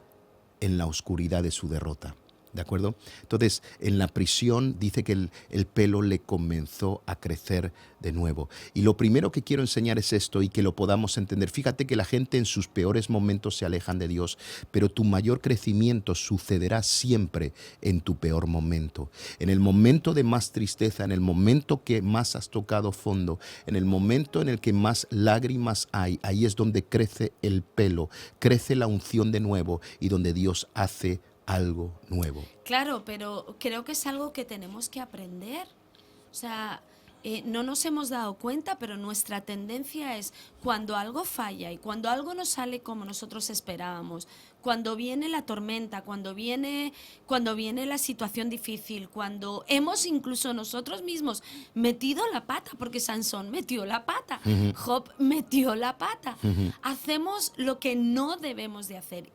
Speaker 3: en la oscuridad de su derrota. ¿De acuerdo? Entonces, en la prisión dice que el pelo le comenzó a crecer de nuevo. Y lo primero que quiero enseñar es esto y que lo podamos entender. Fíjate que la gente en sus peores momentos se alejan de Dios, pero tu mayor crecimiento sucederá siempre en tu peor momento. En el momento de más tristeza, en el momento que más has tocado fondo, en el momento en el que más lágrimas hay, ahí es donde crece el pelo, crece la unción de nuevo y donde Dios hace algo nuevo.
Speaker 2: Claro, pero creo que es algo que tenemos que aprender. O sea, no nos hemos dado cuenta, pero nuestra tendencia es cuando algo falla y cuando algo no sale como nosotros esperábamos, cuando viene la tormenta, cuando viene la situación difícil, cuando hemos incluso nosotros mismos metido la pata, porque Sansón metió la pata, Job metió la pata, hacemos lo que no debemos de hacer.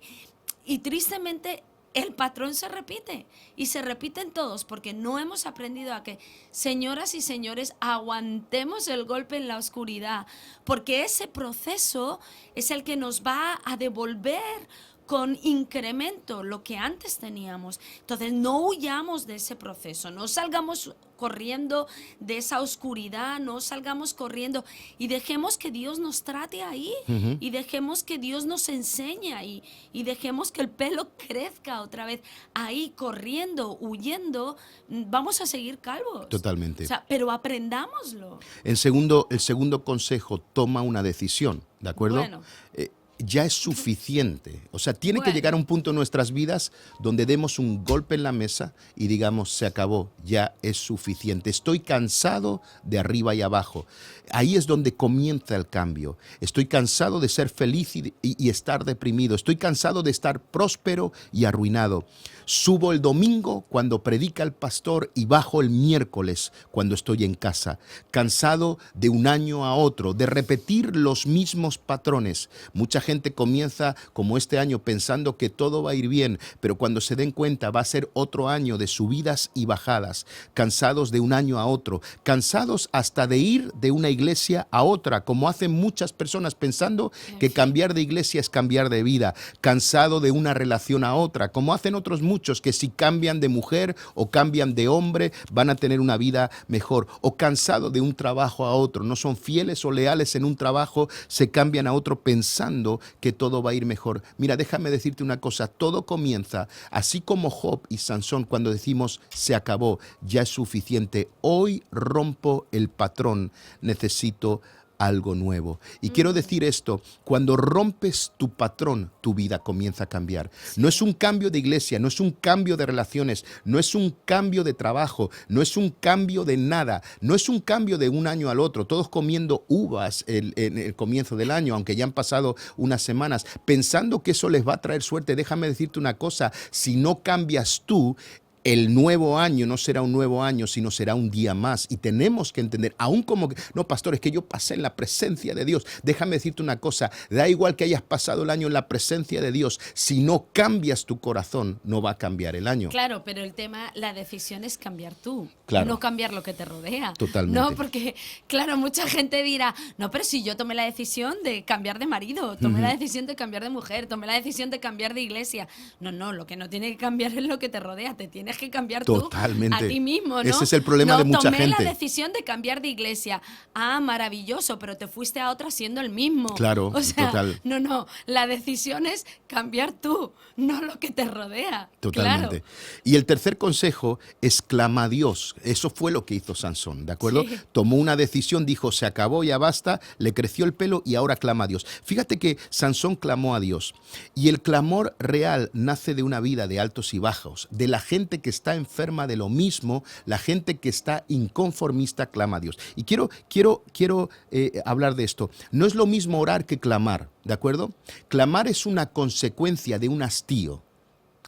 Speaker 2: Y tristemente el patrón se repite y se repiten todos porque no hemos aprendido a que, señoras y señores, aguantemos el golpe en la oscuridad, porque ese proceso es el que nos va a devolver con incremento lo que antes teníamos. Entonces no huyamos de ese proceso, no salgamos corriendo de esa oscuridad, no salgamos corriendo y dejemos que Dios nos trate ahí y dejemos que Dios nos enseñe ahí y dejemos que el pelo crezca otra vez ahí, corriendo, huyendo, vamos a seguir calvos.
Speaker 3: Totalmente.
Speaker 2: O sea, pero aprendámoslo.
Speaker 3: El segundo consejo, toma una decisión, ¿de acuerdo?
Speaker 2: Bueno.
Speaker 3: Ya es suficiente. O sea, tiene que llegar a un punto en nuestras vidas donde demos un golpe en la mesa y digamos, se acabó, ya es suficiente. Estoy cansado de arriba y abajo. Ahí es donde comienza el cambio. Estoy cansado de ser feliz y estar deprimido. Estoy cansado de estar próspero y arruinado. Subo el domingo cuando predica el pastor y bajo el miércoles cuando estoy en casa. Cansado de un año a otro, de repetir los mismos patrones. Mucha gente comienza como este año pensando que todo va a ir bien, pero cuando se den cuenta va a ser otro año de subidas y bajadas. Cansados de un año a otro. Cansados hasta de ir de una iglesia a otra, como hacen muchas personas pensando que cambiar de iglesia es cambiar de vida. Cansado de una relación a otra, como hacen otros muchos que si cambian de mujer o cambian de hombre van a tener una vida mejor. O cansado de un trabajo a otro, no son fieles o leales en un trabajo, se cambian a otro pensando que todo va a ir mejor. Mira, déjame decirte una cosa, todo comienza así como Job y Sansón cuando decimos se acabó, ya es suficiente. Hoy rompo el patrón, necesito algo nuevo. Y quiero decir esto, cuando rompes tu patrón, tu vida comienza a cambiar. No es un cambio de iglesia, no es un cambio de relaciones, no es un cambio de trabajo, no es un cambio de nada, no es un cambio de un año al otro, todos comiendo uvas en el comienzo del año, aunque ya han pasado unas semanas, pensando que eso les va a traer suerte. Déjame decirte una cosa, si no cambias tú, el nuevo año no será un nuevo año, sino será un día más. Y tenemos que entender, aún como que, no, pastor, es que yo pasé en la presencia de Dios. Déjame decirte una cosa, da igual que hayas pasado el año en la presencia de Dios. Si no cambias tu corazón, no va a cambiar el año.
Speaker 2: Claro, pero el tema, la decisión es cambiar tú,
Speaker 3: claro,
Speaker 2: no cambiar lo que te rodea.
Speaker 3: Totalmente.
Speaker 2: No, porque, claro, mucha gente dirá, no, pero si yo tomé la decisión de cambiar de marido, tomé la decisión de cambiar de mujer, tomé la decisión de cambiar de iglesia. No, lo que no tiene que cambiar es lo que te rodea, te tienes que cambiar
Speaker 3: totalmente
Speaker 2: tú a ti mismo, ¿no?
Speaker 3: Ese es el problema de mucha gente.
Speaker 2: Tomé la decisión de cambiar de iglesia. Ah, maravilloso, pero te fuiste a otra siendo el mismo.
Speaker 3: Claro,
Speaker 2: o sea,
Speaker 3: total.
Speaker 2: No, la decisión es cambiar tú, no lo que te rodea.
Speaker 3: Totalmente.
Speaker 2: Claro.
Speaker 3: Y el tercer consejo es clama a Dios. Eso fue lo que hizo Sansón, ¿de acuerdo?
Speaker 2: Sí.
Speaker 3: Tomó una decisión, dijo, se acabó, ya basta, le creció el pelo y ahora clama a Dios. Fíjate que Sansón clamó a Dios. Y el clamor real nace de una vida de altos y bajos, de la gente que está enferma de lo mismo, la gente que está inconformista clama a Dios. Y quiero hablar de esto. No es lo mismo orar que clamar, ¿de acuerdo? Clamar es una consecuencia de un hastío.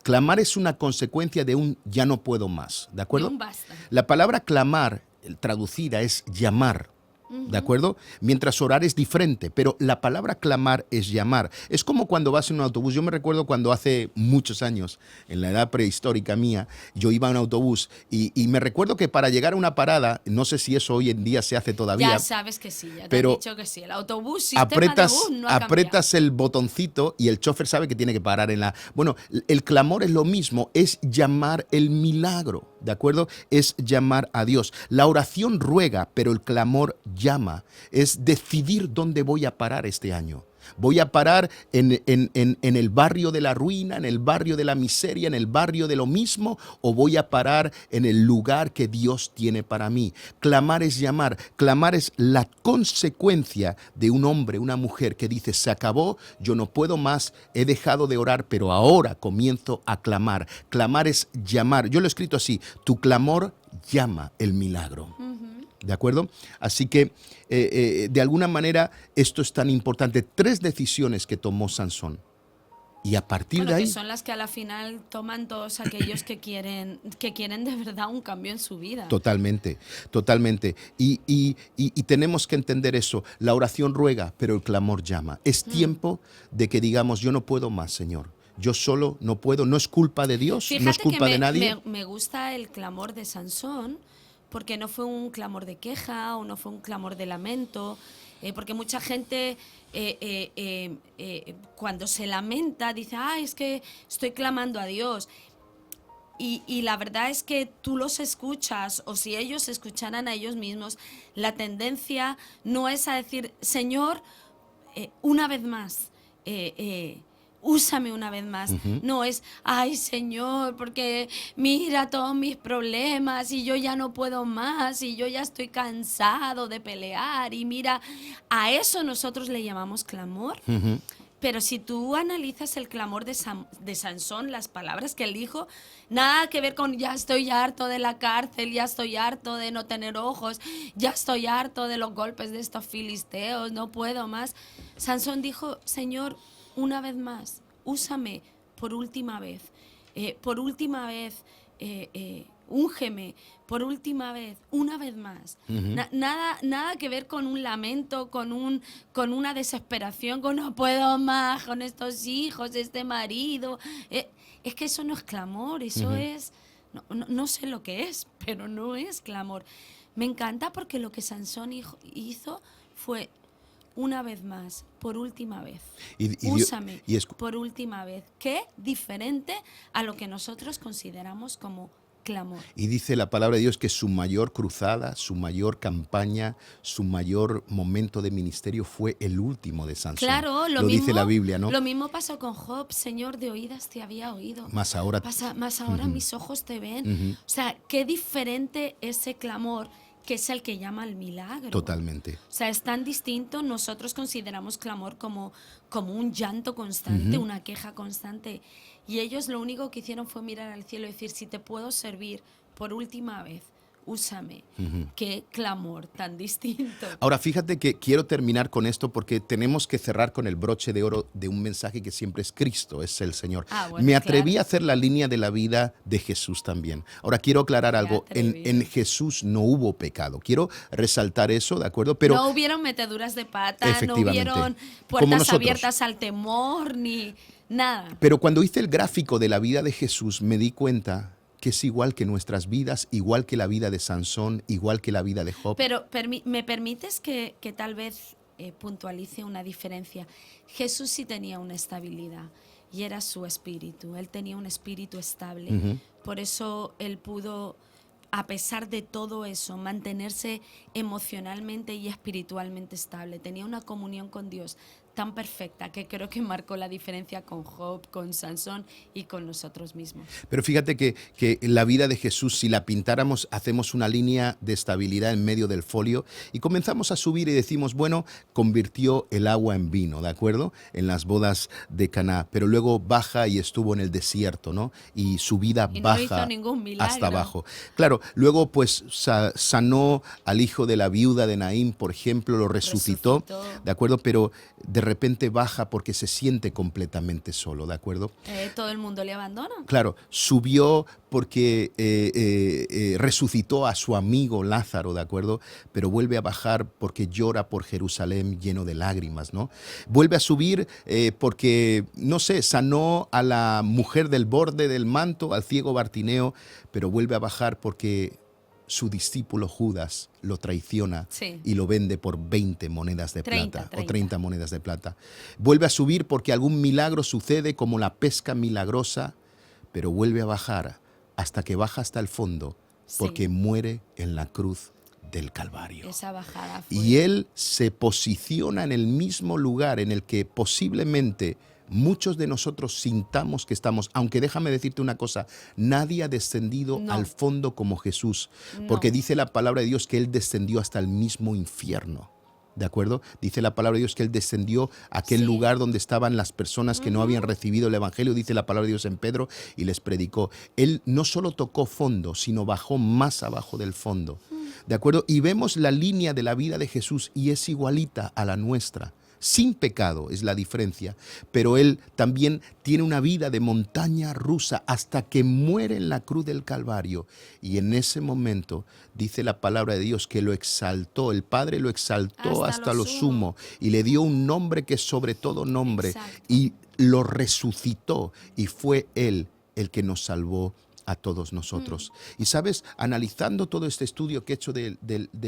Speaker 3: Clamar es una consecuencia de un ya no puedo más, ¿de acuerdo?
Speaker 2: De un basta.
Speaker 3: La palabra clamar, traducida, es llamar. ¿De acuerdo? Mientras orar es diferente, pero la palabra clamar es llamar. Es como cuando vas en un autobús. Yo me recuerdo cuando hace muchos años, en la edad prehistórica mía, yo iba en un autobús y me recuerdo que para llegar a una parada, no sé si eso hoy en día se hace todavía.
Speaker 2: Ya sabes que sí, ya te
Speaker 3: pero
Speaker 2: han dicho que sí. El autobús, sistema de bus no ha
Speaker 3: apretas el botoncito y el chofer sabe que tiene que parar en la... Bueno, el clamor es lo mismo, es llamar el milagro, ¿de acuerdo? Es llamar a Dios. La oración ruega, pero el clamor llama. Es decidir dónde voy a parar este año. Voy a parar en el barrio de la ruina, en el barrio de la miseria, en el barrio de lo mismo, o voy a parar en el lugar que Dios tiene para mí. Clamar es llamar. Clamar es la consecuencia de un hombre, una mujer que dice, se acabó, yo no puedo más, he dejado de orar, pero ahora comienzo a clamar. Clamar es llamar. Yo lo he escrito así, tu clamor llama el milagro. ¿De acuerdo? Así que, de alguna manera, esto es tan importante. 3 decisiones que tomó Sansón. Y a partir de ahí...
Speaker 2: que son las que a la final toman todos aquellos que quieren de verdad un cambio en su vida.
Speaker 3: Totalmente, totalmente. Y tenemos que entender eso. La oración ruega, pero el clamor llama. Es tiempo de que digamos, yo no puedo más, Señor. Yo solo no puedo. No es culpa de Dios,
Speaker 2: Fíjate
Speaker 3: no es culpa de nadie.
Speaker 2: Me gusta el clamor de Sansón, porque no fue un clamor de queja o no fue un clamor de lamento, porque mucha gente cuando se lamenta dice, es que estoy clamando a Dios. Y la verdad es que tú los escuchas, o si ellos se escucharan a ellos mismos, la tendencia no es a decir, Señor, una vez más, úsame una vez más. No es, ay Señor, porque mira todos mis problemas y yo ya no puedo más y yo ya estoy cansado de pelear y mira, a eso nosotros le llamamos clamor. Pero si tú analizas el clamor de Sansón, las palabras que él dijo, nada que ver con ya estoy harto de la cárcel, ya estoy harto de no tener ojos, ya estoy harto de los golpes de estos filisteos, no puedo más. Sansón dijo, Señor, una vez más, úsame por última vez, úngeme por última vez, una vez más. Nada que ver con un lamento, con una desesperación, con no puedo más, con estos hijos, este marido. Es que eso no es clamor, eso es, no sé lo que es, pero no es clamor. Me encanta porque lo que Sansón hizo fue, una vez más, por última vez. Úsame por última vez. Qué diferente a lo que nosotros consideramos como clamor.
Speaker 3: Y dice la palabra de Dios que su mayor cruzada, su mayor campaña, su mayor momento de ministerio fue el último de Sansón.
Speaker 2: Claro,
Speaker 3: lo dice la Biblia, ¿no?
Speaker 2: Lo mismo pasó con Job. Señor, de oídas te había oído.
Speaker 3: Más ahora
Speaker 2: mis ojos te ven. O sea, qué diferente ese clamor, que es el que llama al milagro.
Speaker 3: Totalmente.
Speaker 2: O sea, es tan distinto. Nosotros consideramos clamor como un llanto constante, una queja constante. Y ellos lo único que hicieron fue mirar al cielo y decir, si te puedo servir por última vez, úsame. Qué clamor tan distinto.
Speaker 3: Ahora, fíjate que quiero terminar con esto porque tenemos que cerrar con el broche de oro de un mensaje que siempre es Cristo, es el Señor.
Speaker 2: Bueno,
Speaker 3: me atreví a hacer la línea de la vida de Jesús también. Ahora, quiero aclarar algo. En Jesús no hubo pecado. Quiero resaltar eso, ¿de acuerdo? Pero
Speaker 2: no hubieron meteduras de pata, no hubieron puertas abiertas al temor, ni nada.
Speaker 3: Pero cuando hice el gráfico de la vida de Jesús, me di cuenta que es igual que nuestras vidas, igual que la vida de Sansón, igual que la vida de Job.
Speaker 2: Pero ¿me permites que tal vez puntualice una diferencia? Jesús sí tenía una estabilidad y era su espíritu. Él tenía un espíritu estable. Por eso él pudo, a pesar de todo eso, mantenerse emocionalmente y espiritualmente estable. Tenía una comunión con Dios tan perfecta que creo que marcó la diferencia con Job, con Sansón y con nosotros mismos.
Speaker 3: Pero fíjate que la vida de Jesús, si la pintáramos, hacemos una línea de estabilidad en medio del folio y comenzamos a subir y decimos, bueno, convirtió el agua en vino, ¿de acuerdo? En las bodas de Caná, pero luego baja y estuvo en el desierto, ¿no? Y su vida
Speaker 2: y
Speaker 3: baja
Speaker 2: no hizo ningún milagro.
Speaker 3: Hasta abajo. Claro, luego pues sanó al hijo de la viuda de Naín, por ejemplo, lo resucitó. ¿De acuerdo? Pero de repente baja porque se siente completamente solo, ¿de acuerdo?
Speaker 2: Todo el mundo le abandona.
Speaker 3: Claro, subió porque resucitó a su amigo Lázaro, ¿de acuerdo? Pero vuelve a bajar porque llora por Jerusalén lleno de lágrimas, ¿no? Vuelve a subir porque, no sé, sanó a la mujer del borde del manto, al ciego Bartimeo, pero vuelve a bajar porque su discípulo Judas lo traiciona
Speaker 2: Sí.
Speaker 3: y lo vende por 20 monedas de
Speaker 2: 30,
Speaker 3: plata o 30 monedas de plata. Vuelve a subir porque algún milagro sucede como la pesca milagrosa, pero vuelve a bajar hasta que baja hasta el fondo porque
Speaker 2: Sí.
Speaker 3: muere en la cruz del Calvario.
Speaker 2: Esa bajada fue.
Speaker 3: Y él se posiciona en el mismo lugar en el que posiblemente muchos de nosotros sintamos que estamos, aunque déjame decirte una cosa, nadie ha descendido
Speaker 2: No.
Speaker 3: al fondo como Jesús,
Speaker 2: No.
Speaker 3: porque dice la palabra de Dios que él descendió hasta el mismo infierno. ¿De acuerdo? Dice la palabra de Dios que él descendió a aquel
Speaker 2: Sí.
Speaker 3: lugar donde estaban las personas que no habían recibido el evangelio, dice la palabra de Dios en Pedro, y les predicó. Él no solo tocó fondo, sino bajó más abajo del fondo. ¿De acuerdo? Y vemos la línea de la vida de Jesús y es igualita a la nuestra. Sin pecado es la diferencia, pero él también tiene una vida de montaña rusa hasta que muere en la cruz del Calvario. Y en ese momento dice la palabra de Dios que lo exaltó, el Padre lo exaltó hasta lo sumo y le dio un nombre que es sobre todo nombre.
Speaker 2: Exacto.
Speaker 3: Y lo resucitó y fue él el que nos salvó a todos nosotros. Y sabes, analizando todo este estudio que he hecho de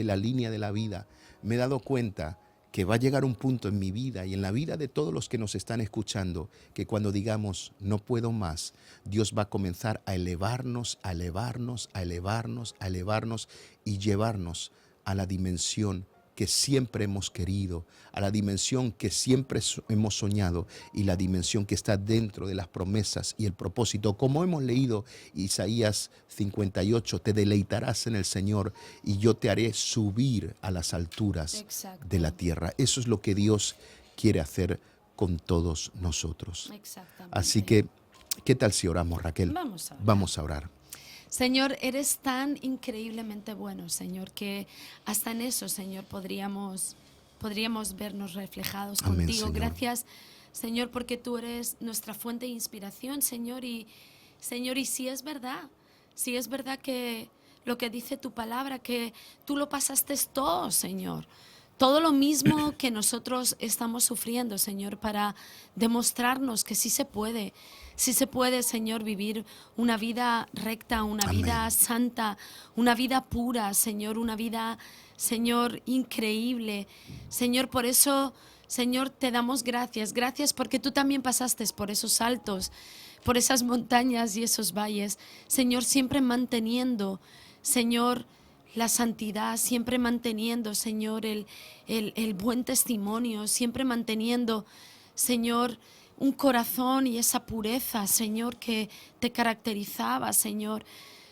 Speaker 3: la línea de la vida, me he dado cuenta que va a llegar un punto en mi vida y en la vida de todos los que nos están escuchando, que cuando digamos no puedo más, Dios va a comenzar a elevarnos, a elevarnos, a elevarnos, a elevarnos y llevarnos a la dimensión que siempre hemos querido, a la dimensión que siempre hemos soñado y la dimensión que está dentro de las promesas y el propósito. Como hemos leído Isaías 58, te deleitarás en el Señor y yo te haré subir a las alturas
Speaker 2: Exacto.
Speaker 3: de la tierra. Eso es lo que Dios quiere hacer con todos nosotros.
Speaker 2: Exactamente.
Speaker 3: Así que, ¿qué tal si oramos, Raquel?
Speaker 2: Vamos a orar.
Speaker 3: Vamos a orar.
Speaker 2: Señor, eres tan increíblemente bueno, Señor, que hasta en eso, Señor, podríamos vernos reflejados
Speaker 3: Amén,
Speaker 2: contigo.
Speaker 3: Señor.
Speaker 2: Gracias, Señor, porque tú eres nuestra fuente de inspiración, Señor, y si es verdad que lo que dice tu palabra, que tú lo pasaste todo, Señor. Todo lo mismo que nosotros estamos sufriendo, Señor, para demostrarnos que sí se puede, Señor, vivir una vida recta, una
Speaker 3: Amén.
Speaker 2: vida santa, una vida pura, Señor, una vida, Señor, increíble. Señor, por eso, Señor, te damos gracias. Gracias porque tú también pasaste por esos altos, por esas montañas y esos valles. Señor, siempre manteniendo, Señor, la santidad, siempre manteniendo, Señor, el buen testimonio, siempre manteniendo, Señor, un corazón y esa pureza, Señor, que te caracterizaba, Señor.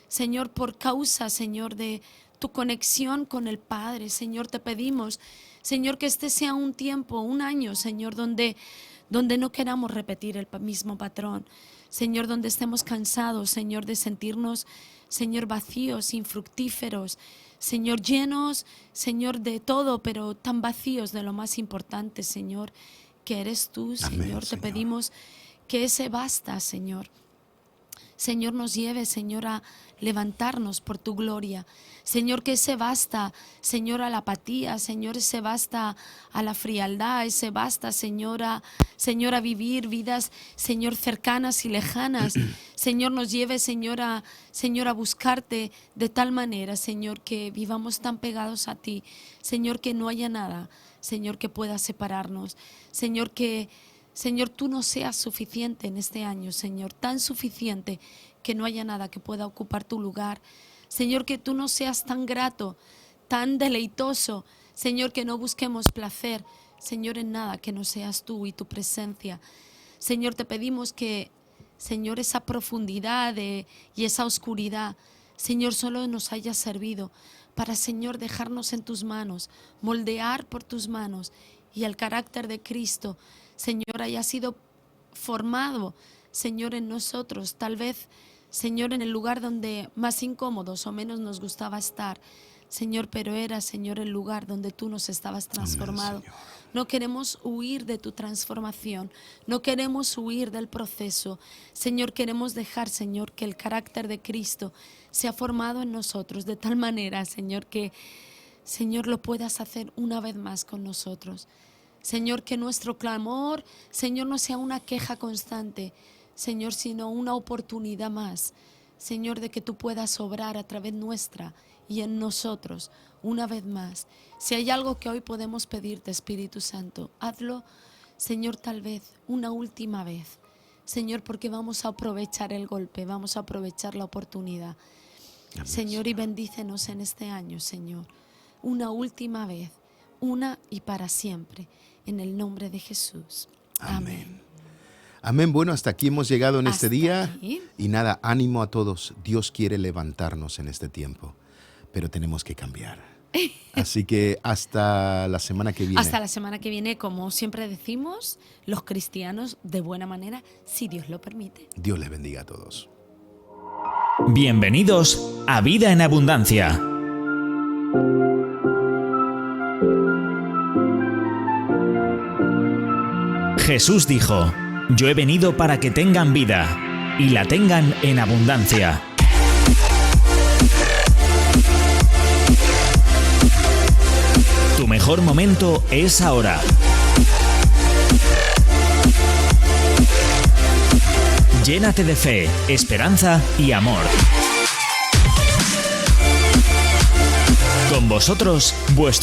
Speaker 2: Señor, por causa, Señor, de tu conexión con el Padre, Señor, te pedimos, Señor, que este sea un tiempo, un año, Señor, donde no queramos repetir el mismo patrón. Señor, donde estemos cansados, Señor, de sentirnos, Señor, vacíos, infructíferos, Señor, llenos, Señor, de todo, pero tan vacíos de lo más importante, Señor, que eres tú, Señor.
Speaker 3: Amén,
Speaker 2: Te
Speaker 3: Señor.
Speaker 2: pedimos que ese basta, Señor. Señor, nos lleve, Señor, a levantarnos por tu gloria. Señor, que ese basta, Señor, a la apatía, Señor, ese basta a la frialdad, ese basta, Señor, a vivir vidas, Señor, cercanas y lejanas. Señor, nos lleve, Señor, a buscarte de tal manera, Señor, que vivamos tan pegados a ti. Señor, que no haya nada, Señor, que pueda separarnos. Señor, que Señor, tú no seas suficiente en este año, Señor, tan suficiente que no haya nada que pueda ocupar tu lugar. Señor, que tú no seas tan grato, tan deleitoso, Señor, que no busquemos placer, Señor, en nada que no seas tú y tu presencia. Señor, te pedimos que, Señor, esa profundidad y esa oscuridad, Señor, solo nos haya servido para, Señor, dejarnos en tus manos, moldear por tus manos y el carácter de Cristo, Señor, haya sido formado, Señor, en nosotros, tal vez, Señor, en el lugar donde más incómodos o menos nos gustaba estar, Señor, pero era, Señor, el lugar donde tú nos estabas transformando.
Speaker 3: Amén, Señor.
Speaker 2: No queremos huir de tu transformación. No queremos huir del proceso. Señor, queremos dejar, Señor, que el carácter de Cristo sea formado en nosotros de tal manera, Señor, que, Señor, lo puedas hacer una vez más con nosotros. Señor, que nuestro clamor, Señor, no sea una queja constante, Señor, sino una oportunidad más, Señor, de que tú puedas obrar a través nuestra y en nosotros una vez más. Si hay algo que hoy podemos pedirte, Espíritu Santo, hazlo, Señor, tal vez una última vez, Señor, porque vamos a aprovechar el golpe, vamos a aprovechar la oportunidad. Amén. Señor, y bendícenos en este año, Señor, una última vez, una y para siempre, en el nombre de Jesús. Amén.
Speaker 3: Amén. Bueno, hasta aquí hemos llegado en este día.
Speaker 2: Aquí.
Speaker 3: Y nada, ánimo a todos. Dios quiere levantarnos en este tiempo, pero tenemos que cambiar. Así que hasta la semana que viene.
Speaker 2: Hasta la semana que viene, como siempre decimos, los cristianos de buena manera, si Dios lo permite.
Speaker 3: Dios les bendiga a todos.
Speaker 1: Bienvenidos a Vida en Abundancia. Jesús dijo: yo he venido para que tengan vida y la tengan en abundancia. Tu mejor momento es ahora. Llénate de fe, esperanza y amor. Con vosotros, vuestro